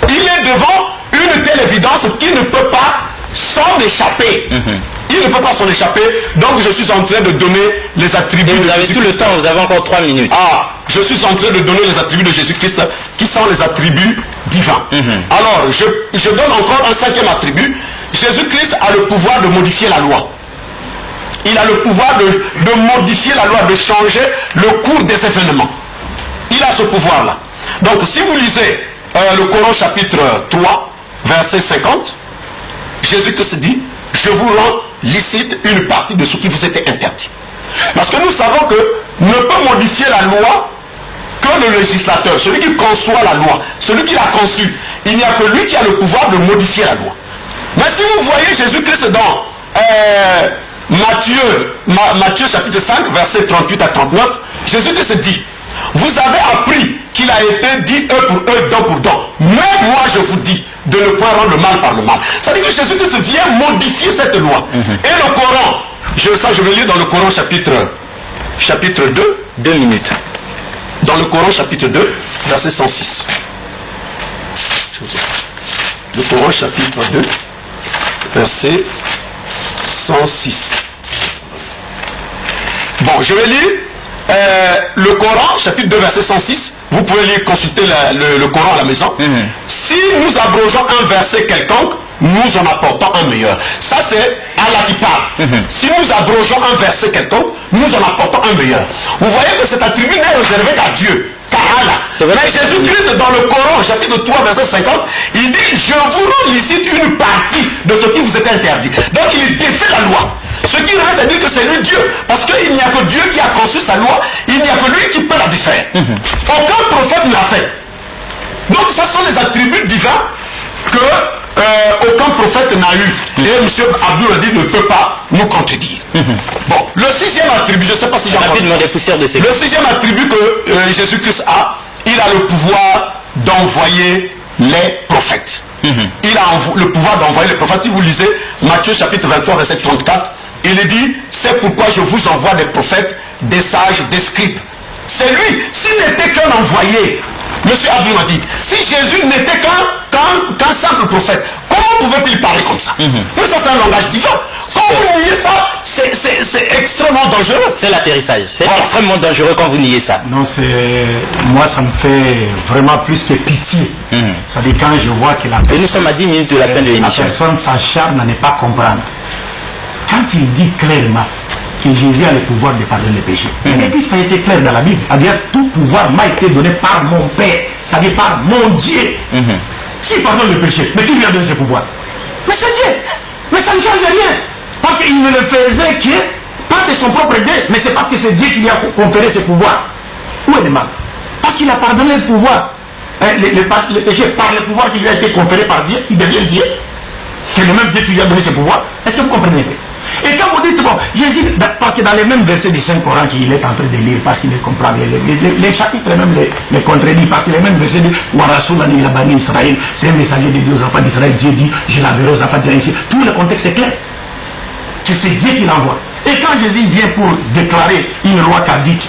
Il est devant une telle évidence qu'il ne peut pas s'en échapper. Il ne peut pas s'en échapper. Donc je suis en train de donner les attributs de Jésus-Christ. Vous avez tout le temps, vous avez encore 3 minutes. Ah, je suis en train de donner les attributs de Jésus-Christ qui sont les attributs divins. Alors, je donne encore un 5e attribut. Jésus-Christ a le pouvoir de modifier la loi. Il a le pouvoir de modifier la loi, de changer le cours des événements. Il a ce pouvoir-là. Donc, si vous lisez le Coran chapitre 3, verset 50, Jésus-Christ dit, je vous rends licite une partie de ce qui vous était interdit. Parce que nous savons que ne peut modifier la loi que le législateur, celui qui conçoit la loi, celui qui l'a conçue. Il n'y a que lui qui a le pouvoir de modifier la loi. Mais si vous voyez Jésus-Christ dans Matthieu chapitre 5, verset 38 à 39, Jésus-Christ dit, vous avez appris qu'il a été dit œil pour œil, dent pour dent. Mais moi je vous dis de ne point rendre le mal par le mal. C'est-à-dire que Jésus-Christ vient modifier cette loi. Et le Coran, je vais lire dans le Coran chapitre 2. 2 minutes. Dans le Coran chapitre 2, verset 106. Le Coran chapitre 2, verset 106. Bon, je vais lire le Coran, chapitre 2, verset 106. Vous pouvez lire, consulter le Coran à la maison. Si nous abrogeons un verset quelconque, nous en apportons un meilleur. Ça, c'est Allah qui parle. Si nous abrogeons un verset quelconque, nous en apportons un meilleur. Vous voyez que cet attribut n'est réservé qu'à Dieu, qu'à Allah. Mais Jésus-Christ, dans le Coran, chapitre 3, verset 50, il dit, je vous rends licite une partie de ce qui vous était interdit. Donc, il défait la loi. Ce qui revient à dire que c'est lui Dieu. Parce qu'il n'y a que Dieu qui a conçu sa loi. Il n'y a que lui qui peut la défaire. Aucun prophète ne l'a fait. Donc ce sont les attributs divins que aucun prophète n'a eu. Et M. Abdul Hadi ne peut pas nous contredire. Bon, le 6e attribut, je ne sais pas si j'ai entendu. Le 6e attribut que Jésus-Christ a, il a le pouvoir d'envoyer les prophètes. Il a le pouvoir d'envoyer les prophètes. Si vous lisez Matthieu chapitre 23, verset 34, il est dit, c'est pourquoi je vous envoie des prophètes, des sages, des scribes. C'est lui. S'il n'était qu'un envoyé, M. Abdul Hadi, si Jésus n'était qu'un simple prophète, comment pouvait-il parler comme ça? Mais ça, c'est un langage divin. Quand vous niez ça, c'est extrêmement dangereux. C'est l'atterrissage. C'est extrêmement dangereux quand vous niez ça. Non, moi, ça me fait vraiment plus que pitié. C'est-à-dire quand je vois que la personne... Et nous sommes à 10 minutes de la fin de l'émission. La personne s'acharne à ne pas comprendre. Quand il dit clairement que Jésus a le pouvoir de pardonner les péchés, il dit ça a été clair dans la Bible. C'est-à-dire tout pouvoir m'a été donné par mon Père, c'est-à-dire par mon Dieu. S'il pardonne le péché, mais qui lui a donné ce pouvoir? Mais c'est Dieu. Mais ça ne change rien. Parce qu'il ne le faisait que pas de son propre gré, mais c'est parce que c'est Dieu qui lui a conféré ce pouvoir. Où est le mal? Parce qu'il a pardonné le pouvoir. Le péché par le pouvoir qui lui a été conféré par Dieu, il devient Dieu. C'est le même Dieu qui lui a donné ce pouvoir. Est-ce que vous comprenez? Et quand vous dites, bon, Jésus, parce que dans les mêmes versets du Saint-Coran qu'il est en train de lire, parce qu'il les comprend, les chapitres même les contredit, parce que les mêmes versets disent, Warasoulani la Bani Israël, c'est un messager de Dieu aux enfants d'Israël, Dieu dit, je l'enverrai aux enfants d'Israël. Tout le contexte est clair. C'est Dieu qui l'envoie. Et quand Jésus vient pour déclarer une loi caduque,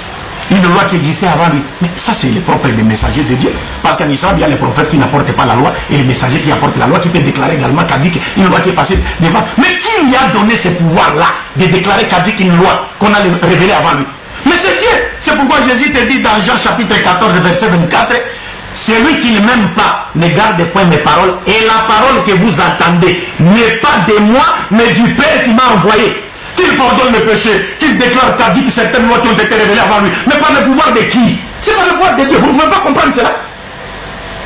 une loi qui existait avant lui, mais ça c'est le propre des messagers de Dieu. Parce qu'en Israël, il y a les prophètes qui n'apportent pas la loi et les messagers qui apportent la loi, qui peuvent déclarer également caduque une loi qui est passée devant. Mais qui lui a donné ce pouvoir-là de déclarer caduque une loi qu'on a révélée avant lui? Mais c'est Dieu. C'est pourquoi Jésus te dit dans Jean chapitre 14, verset 24, celui qui ne m'aime pas ne garde point mes paroles, et la parole que vous entendez n'est pas de moi, mais du Père qui m'a envoyé. Qu'il pardonne le péché, qu'il déclare caduque certaines lois qui ont été révélées avant lui. Mais par le pouvoir de qui? C'est par le pouvoir de Dieu. Vous ne pouvez pas comprendre cela.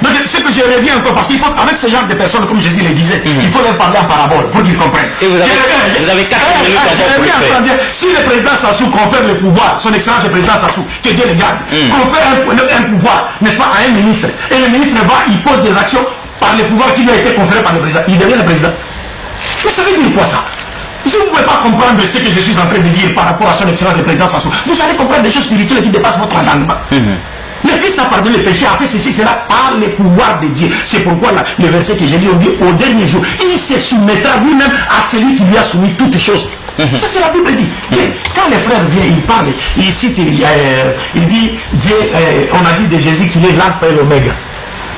Donc, ce que je reviens encore, parce qu'il faut, avec ce genre de personnes, comme Jésus le disait, il faut leur parler en parabole pour qu'ils comprennent. Et vous avez 4 minutes encore pour le faire. Si le président Sassou confère le pouvoir, son excellence le président Sassou, que Dieu le garde, confère un pouvoir, n'est-ce pas, à un ministre, et le ministre va, il pose des actions par le pouvoir qui lui a été conféré par le président, il devient le président. Mais ça veut dire quoi ça? Si vous ne pouvez pas comprendre ce que je suis en train de dire par rapport à son excellence le président Sassou, vous allez comprendre des choses spirituelles qui dépassent votre entendement. Le Christ a pardonné le péché, a fait ceci, cela par le pouvoir de Dieu. C'est pourquoi là, le verset que j'ai lu, on dit au dernier jour, il se soumettra lui-même à celui qui lui a soumis toutes choses. C'est ce que la Bible dit. Et quand les frères viennent, ils parlent, ils citent, il dit, Dieu, on a dit de Jésus qu'il est l'alpha et l'oméga.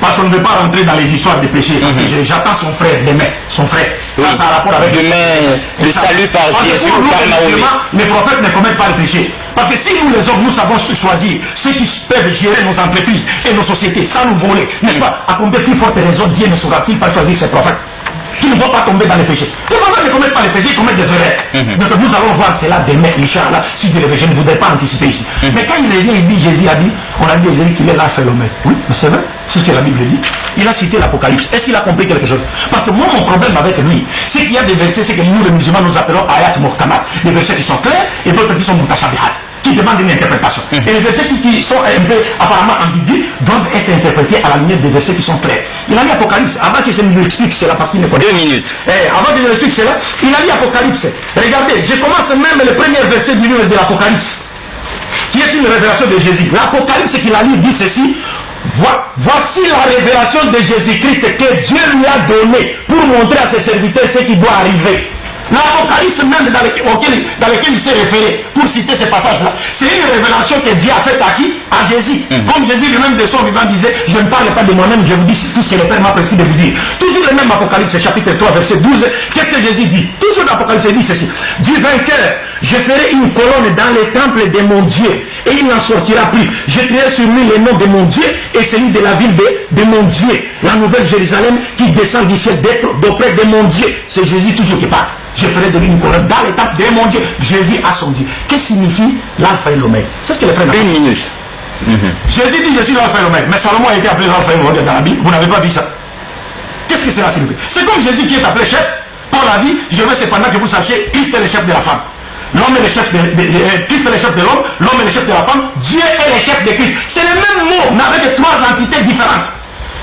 Parce qu'on ne veut pas rentrer dans les histoires de péché. Parce que j'attends son frère demain. Son frère. Ça, ça a rapport avec demain, le salut par Jésus, par Mahomet. Les prophètes ne commettent pas le péché. Parce que si nous les hommes, nous savons choisir ceux qui peuvent gérer nos entreprises et nos sociétés sans nous voler, n'est-ce pas? À combien plus forte raison Dieu ne saura-t-il pas choisir ses prophètes qui ne vont pas tomber dans les péchés? Les prophètes ne commettent pas les péchés, ils commettent des erreurs. Donc nous allons voir cela demain, Inch'Allah, si Dieu le veut. Je ne voudrais pas anticiper ici. Mais quand il revient, il dit, Jésus a dit, on a dit à Jésus qu'il est l'alpha et l'oméga. Oui, mais c'est vrai, c'est ce que la Bible dit. Il a cité l'Apocalypse. Est-ce qu'il a compris quelque chose? Parce que moi, mon problème avec lui, c'est qu'il y a des versets, c'est que nous, les musulmans, nous appelons ayat muhkamat, des versets qui sont clairs et d'autres qui sont mutashabihat, qui demandent une interprétation. Et les versets qui sont un peu apparemment ambigus doivent être interprétés à la lumière des versets qui sont clairs. Il a lu Apocalypse, avant que je ne lui explique cela, parce qu'il ne connaît pas. 2 minutes. Avant que je lui explique cela, il a lu Apocalypse. Regardez, je commence même le premier verset du livre de l'Apocalypse, qui est une révélation de Jésus. L'Apocalypse qu'il a lu dit ceci: voici la révélation de Jésus-Christ que Dieu lui a donnée pour montrer à ses serviteurs ce qui doit arriver. L'Apocalypse même dans lequel il s'est référé pour citer ce passage-là, c'est une révélation que Dieu a faite à qui? À Jésus. Comme Jésus lui-même de son vivant disait, je ne parle pas de moi-même, je vous dis tout ce que le Père m'a prescrit de vous dire. Toujours le même Apocalypse, chapitre 3, verset 12, qu'est-ce que Jésus dit? Toujours l'Apocalypse dit ceci: du vainqueur, je ferai une colonne dans le temple de mon Dieu, et il n'en sortira plus. J'écrirai sur lui le nom de mon Dieu et celui de la ville de mon Dieu, la nouvelle Jérusalem qui descend du ciel d'auprès de mon Dieu. C'est Jésus toujours qui parle. Je ferai de lui une colonne dans l'étape de mon Dieu. Jésus a son Dieu. Qu'est-ce que signifie l'alpha et l'oméga? C'est ce que les frères n'ont. 1 minute. Jésus dit je suis l'alpha et l'oméga. Mais Salomon a été appelé l'alpha et l'oméga dans la Bible. Vous n'avez pas vu ça? Qu'est-ce que cela signifie? C'est comme Jésus qui est appelé chef. Paul a dit, je veux cependant que vous sachiez, Christ est le chef de la femme. L'homme est le chef de Christ est le chef de l'homme, l'homme est le chef de la femme, Dieu est le chef de Christ. C'est le même mot, mais avec 3 entités différentes.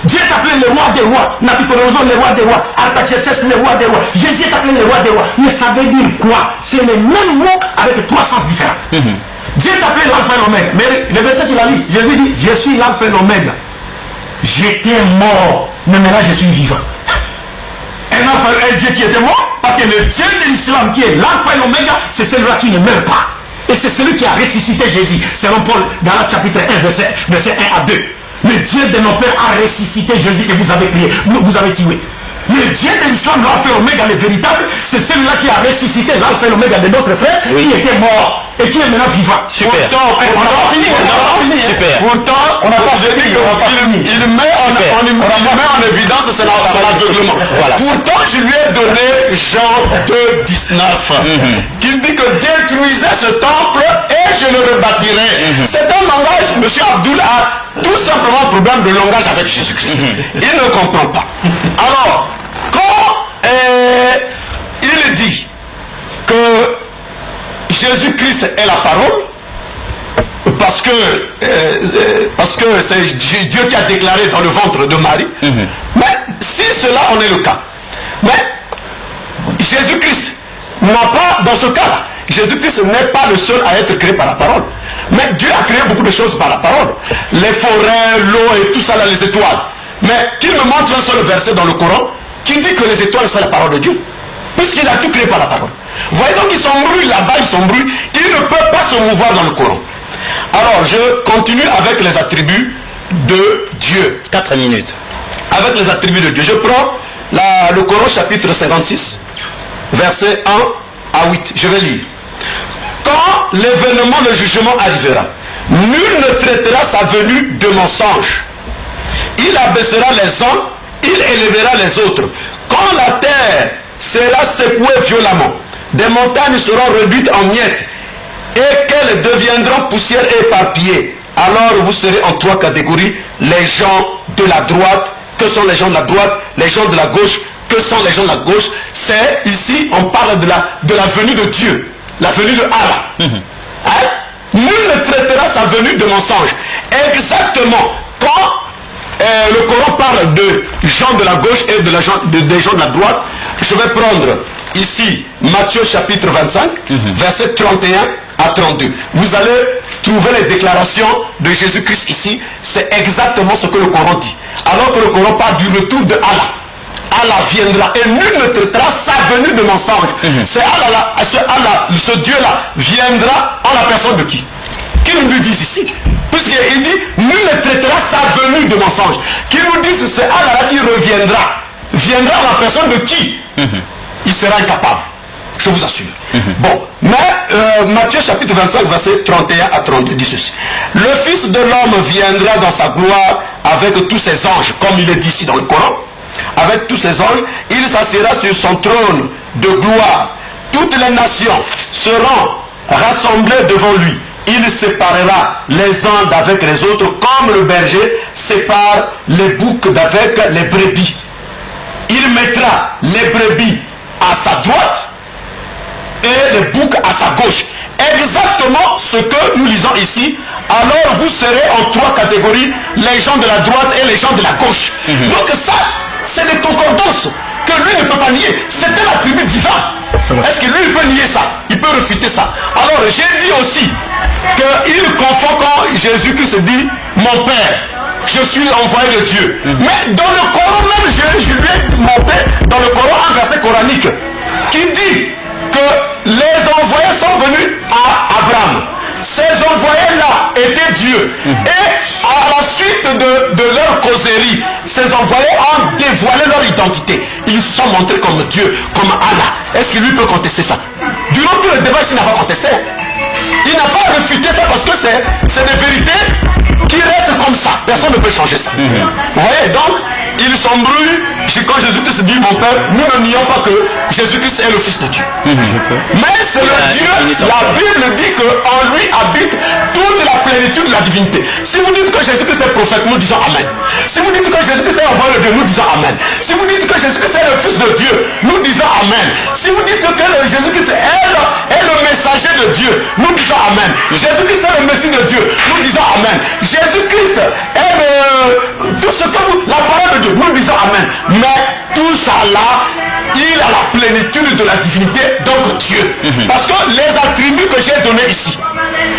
Dieu est appelé le roi des rois, Nabucodonosor le roi des rois, Artaxerxès le roi des rois, Jésus est appelé le roi des rois. Mais ça veut dire quoi? C'est le même mot avec 3 sens différents. Dieu est appelé l'alpha et l'oméga. Mais le verset qu'il a lu, Jésus dit, je suis l'alpha et l'oméga. J'étais mort, mais maintenant je suis vivant. Un Dieu qui était mort, parce que le Dieu de l'islam qui est l'alpha et l'oméga, c'est celui-là qui ne meurt pas. Et c'est celui qui a ressuscité Jésus. Selon Paul, dans le chapitre 1, verset 1 à 2. Le Dieu de nos pères a ressuscité Jésus que vous avez prié, vous avez tué. Le Dieu de l'islam, l'alpha et l'oméga, le véritable, c'est celui-là qui a ressuscité l'alpha et l'oméga de notre frère, qui était mort et qui est maintenant vivant. Super. Pourtant, on n'a pas fini. Super. Pourtant, On n'a pas fini. il met en évidence son aveuglement. Voilà. Pourtant, je lui ai donné Jean 2, 19, qui dit que détruisez ce temple et je le rebâtirai. C'est un langage, M. Abdoul a tout simplement un problème de langage avec Jésus-Christ. Il ne comprend pas. Alors, quand il dit que Jésus-Christ est la parole, parce que c'est Dieu qui a déclaré dans le ventre de Marie, mais si cela en est le cas, mais Jésus-Christ n'a pas, dans ce cas-là, Jésus-Christ n'est pas le seul à être créé par la parole. Mais Dieu a créé beaucoup de choses par la parole. Les forêts, l'eau et tout ça, là, les étoiles. Mais qu'il me montre un seul verset dans le Coran qui dit que les étoiles, c'est la parole de Dieu. Puisqu'il a tout créé par la parole. Vous voyez donc, ils s'embrouillent là-bas, ils s'embrouillent. Ils ne peuvent pas se mouvoir dans le Coran. Alors, je continue avec les attributs de Dieu. 4 minutes. Avec les attributs de Dieu. Je prends le Coran chapitre 56, verset 1 à 8. Je vais lire. Quand l'événement, le jugement arrivera, nul ne traitera sa venue de mensonge. Il abaissera les uns, il élèvera les autres. Quand la terre sera secouée violemment, des montagnes seront réduites en miettes et qu'elles deviendront poussière et éparpillées. alors vous serez en trois catégories. Les gens de la droite, que sont les gens de la droite? Les gens de la gauche, que sont les gens de la gauche? C'est ici, on parle de la venue de Dieu, la venue de Allah. Hein? Nul ne traitera sa venue de mensonge. Exactement, quand le Coran parle de gens de la gauche et des gens de la droite, je vais prendre ici Matthieu chapitre 25, verset 31 à 32. Vous allez trouver les déclarations de Jésus-Christ ici. C'est exactement ce que le Coran dit. Alors que le Coran parle du retour de Allah. Allah viendra et nul ne traitera sa venue de mensonge. C'est Allah, ce Dieu-là viendra en la personne de qui? Qu'il nous dise ici. Puisqu'il dit, nul ne traitera sa venue de mensonge. Qu'il nous dise, c'est Allah qui reviendra. Viendra en la personne de qui? Il sera incapable. Je vous assure. Bon, mais Matthieu chapitre 25, verset 31 à 32 dit ceci. Le Fils de l'homme viendra dans sa gloire avec tous ses anges, comme il est dit ici dans le Coran. Avec tous ses anges, il s'assiera sur son trône de gloire. Toutes les nations seront rassemblées devant lui. Il séparera les uns d'avec les autres, comme le berger sépare les boucs d'avec les brebis. Il mettra les brebis à sa droite et les boucs à sa gauche. Exactement ce que nous lisons ici. Alors vous serez en trois catégories, les gens de la droite et les gens de la gauche. Donc ça, c'est des concordances que lui ne peut pas nier. C'était l'attribut divin. Est-ce que lui il peut nier ça? Il peut refuter ça. Alors j'ai dit aussi qu'il confond quand Jésus-Christ dit mon Père, je suis envoyé de Dieu. Mais dans le Coran même, je lui ai montré dans le Coran un verset coranique qui dit que les envoyés sont venus à Abraham. Ces envoyés-là étaient Dieu. Et à la suite de leur causerie, ces envoyés ont dévoilé leur identité. Ils se sont montrés comme Dieu, comme Allah. Est-ce qu'il lui peut contester ça? Durant tout le débat, il n'a pas contesté. Il n'a pas refuté ça parce que c'est des vérités qui restent comme ça. Personne ne peut changer ça. Vous voyez, donc, il s'embrouille. Quand Jésus-Christ dit mon Père, nous ne nions pas que Jésus-Christ est le Fils de Dieu. Mais c'est le Dieu, la Bible dit qu'en lui habite toute la plénitude de la divinité. Si vous dites que Jésus-Christ est prophète, nous disons Amen. Si vous dites que Jésus-Christ est envoyé de Dieu, nous disons Amen. Si vous dites que Jésus-Christ est le Fils de Dieu, nous disons Amen. Si vous dites que Jésus-Christ est le messager de Dieu, nous disons Amen. Jésus-Christ est le Messie de Dieu, nous disons Amen. Jésus-Christ est tout ce que la parole de Dieu, nous disons Amen. Mais tout ça là, il a la plénitude de la divinité, donc Dieu. Parce que les attributs que j'ai donnés ici,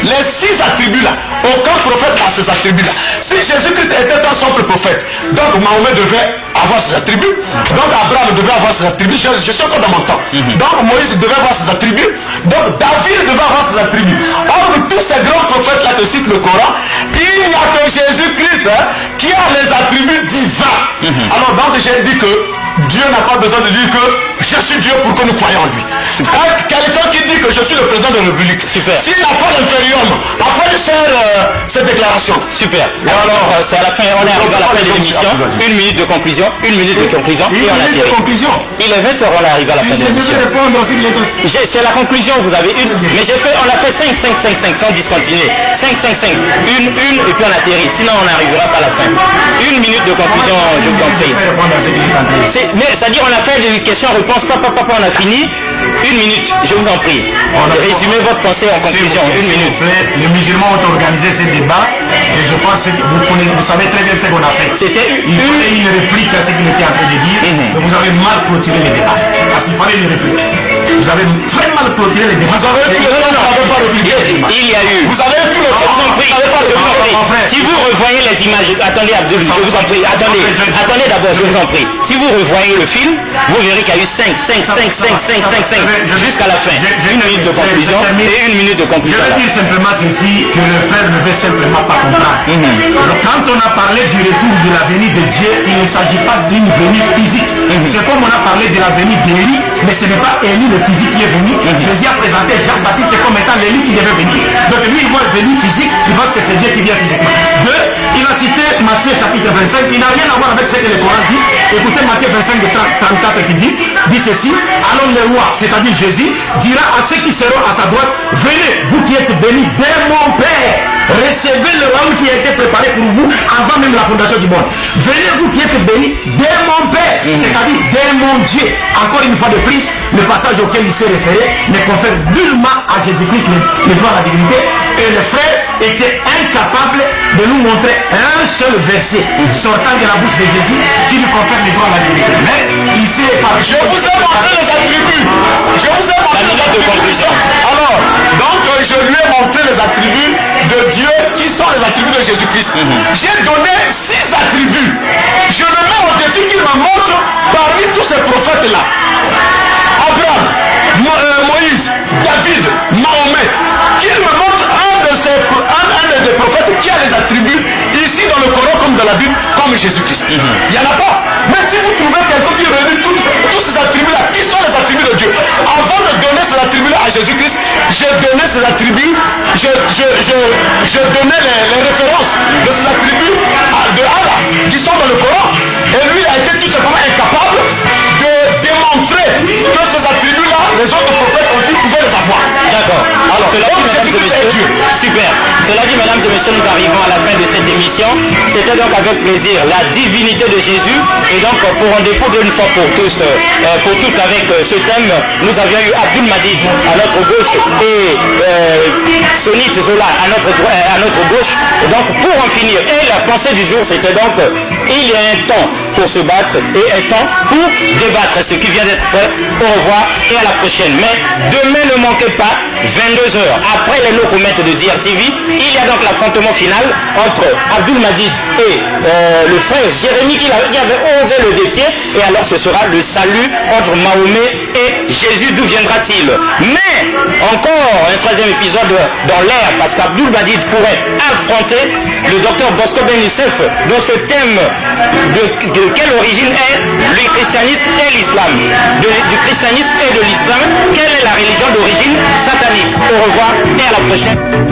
les 6 attributs là, aucun prophète n'a ces attributs là. Si Jésus-Christ était un simple prophète, donc Mahomet devait avoir ses attributs, donc Abraham devait avoir ses attributs, je suis encore dans mon temps. Donc Moïse devait avoir ses attributs, donc David devait avoir ses attributs. Or tous ces grands prophètes là que cite le Coran, il n'y a que Jésus-Christ qui a les attributs divins. Alors donc j'ai dit que Dieu n'a pas besoin de dire que je suis Dieu pour que nous croyions en lui. Quelqu'un qui dit que je suis le président de la République, s'il n'a pas l'impérium, après de faire cette déclaration. Super. Alors c'est à la fin, on est arrivé à la fin de l'émission. 1 minute de conclusion, 1 minute de conclusion. Une minute de conclusion. Il est 20h, on est arrivé à la fin de l'émission. C'est la conclusion, vous avez une. Mais on a fait 5, sans discontinuer. 5, une, et puis on atterrit. Sinon on n'arrivera pas à la fin. 1 minute de conclusion, je vous en prie. Mais c'est-à-dire on a fait des questions-réponses, papa, on a fini. 1 minute, je vous en prie. Résumez votre pensée en conclusion, 1 minute. Les musulmans ont organisé ce débat et je pense que vous savez très bien ce qu'on a fait. C'était une réplique à ce qu'il était en train de dire, mais vous avez mal clôturé les débats. Parce qu'il fallait une réplique. Vous avez très mal clôturé les débats. Vous avez tout le temps, il y a eu. Vous avez tout le temps. Je vous en prie. Si vous revoyez les images, attendez Abdul, je vous en prie. Attendez d'abord, je vous en prie. Si vous revoyez le film, vous verrez qu'il y a eu 5 jusqu'à la fin. 1 minute de conclusion et 1 minute de conclusion. Je veux dire simplement ceci, que le frère ne veut simplement pas comprendre. Alors, quand on a parlé du retour de la venue de Dieu, il ne s'agit pas d'une venue physique. C'est comme on a parlé de la venue d'Élie, mais ce n'est pas Élie le physique qui est venu. Jésus a présenté Jean-Baptiste comme étant l'Élie qui devait venir. Donc lui, il voit venir physique, il pense que c'est Dieu qui vient physiquement. 2, il a cité Matthieu chapitre 25, qui n'a rien à voir avec ce que le Coran dit. Écoutez Matthieu 25 de 34 qui dit ceci, alors le roi, c'est-à-dire Jésus, dira à ceux qui seront à sa droite, venez, vous qui êtes bénis dès mon Père, recevez le royaume qui a été préparé pour vous avant même la fondation du monde. Venez vous qui êtes bénis dès mon Père, c'est-à-dire dès mon Dieu. Encore une fois de plus, le passage auquel il s'est référé ne confère nullement à Jésus-Christ le droit à la divinité. Et le frère était incapable de nous montrer un seul verset sortant de la bouche de Jésus qui lui confère le droit à la divinité. Mais il s'est épargné. Je vous ai montré les attributs. Je vous ai montré les attributs. Alors, donc je lui ai montré les attributs de Dieu qui sont les attributs de Jésus-Christ. J'ai donné 6 attributs. Je le mets au défi qu'il me montre parmi tous ces prophètes-là. Abraham, Moïse, David, Mahomet, qu'il me montre un des prophètes qui a les attributs ici dans le Coran comme dans la Bible, comme Jésus-Christ. Il n'y en a pas. Mais si vous trouvez quelqu'un qui réunit tous ces attributs-là, qui sont les attributs de Dieu, avant de donner ces attributs-là à Jésus-Christ, j'ai donné ces attributs, je donnais les références de ces attributs de Allah qui sont dans le Coran. Et lui a été tout simplement incapable de démontrer que ces attributs-là, les autres prophètes aussi pouvaient les avoir. D'accord. Alors, cela dit, mesdames et messieurs, super. Cela dit, mesdames et messieurs, nous arrivons à la fin de cette émission. C'était donc avec plaisir la divinité de Jésus. Et donc, pour en découdre une fois pour tous, pour toutes avec ce thème, nous avions eu Abdul Madid à notre gauche et Sonit Zola à notre gauche. Et donc, pour en finir, et la pensée du jour, c'était donc, il y a un temps pour se battre et un temps pour débattre. Ce qui vient d'être fait. Au revoir et à la prochaine. Mais demain, ne manquez pas, 22h, après les lots comètes de DRTV, il y a donc l'affrontement final entre Abdul Madid et le frère Jérémie qui avait osé le défier. Et alors ce sera le salut entre Mahomet et Jésus. D'où viendra-t-il? Mais encore un 3e épisode dans l'air, parce qu'Abdul Madid pourrait affronter le docteur Bosco Ben Youssef dans ce thème de quelle origine est le christianisme et l'islam, du christianisme et de l'islam, quelle est la religion d'origine satanique. Au revoir et à la prochaine.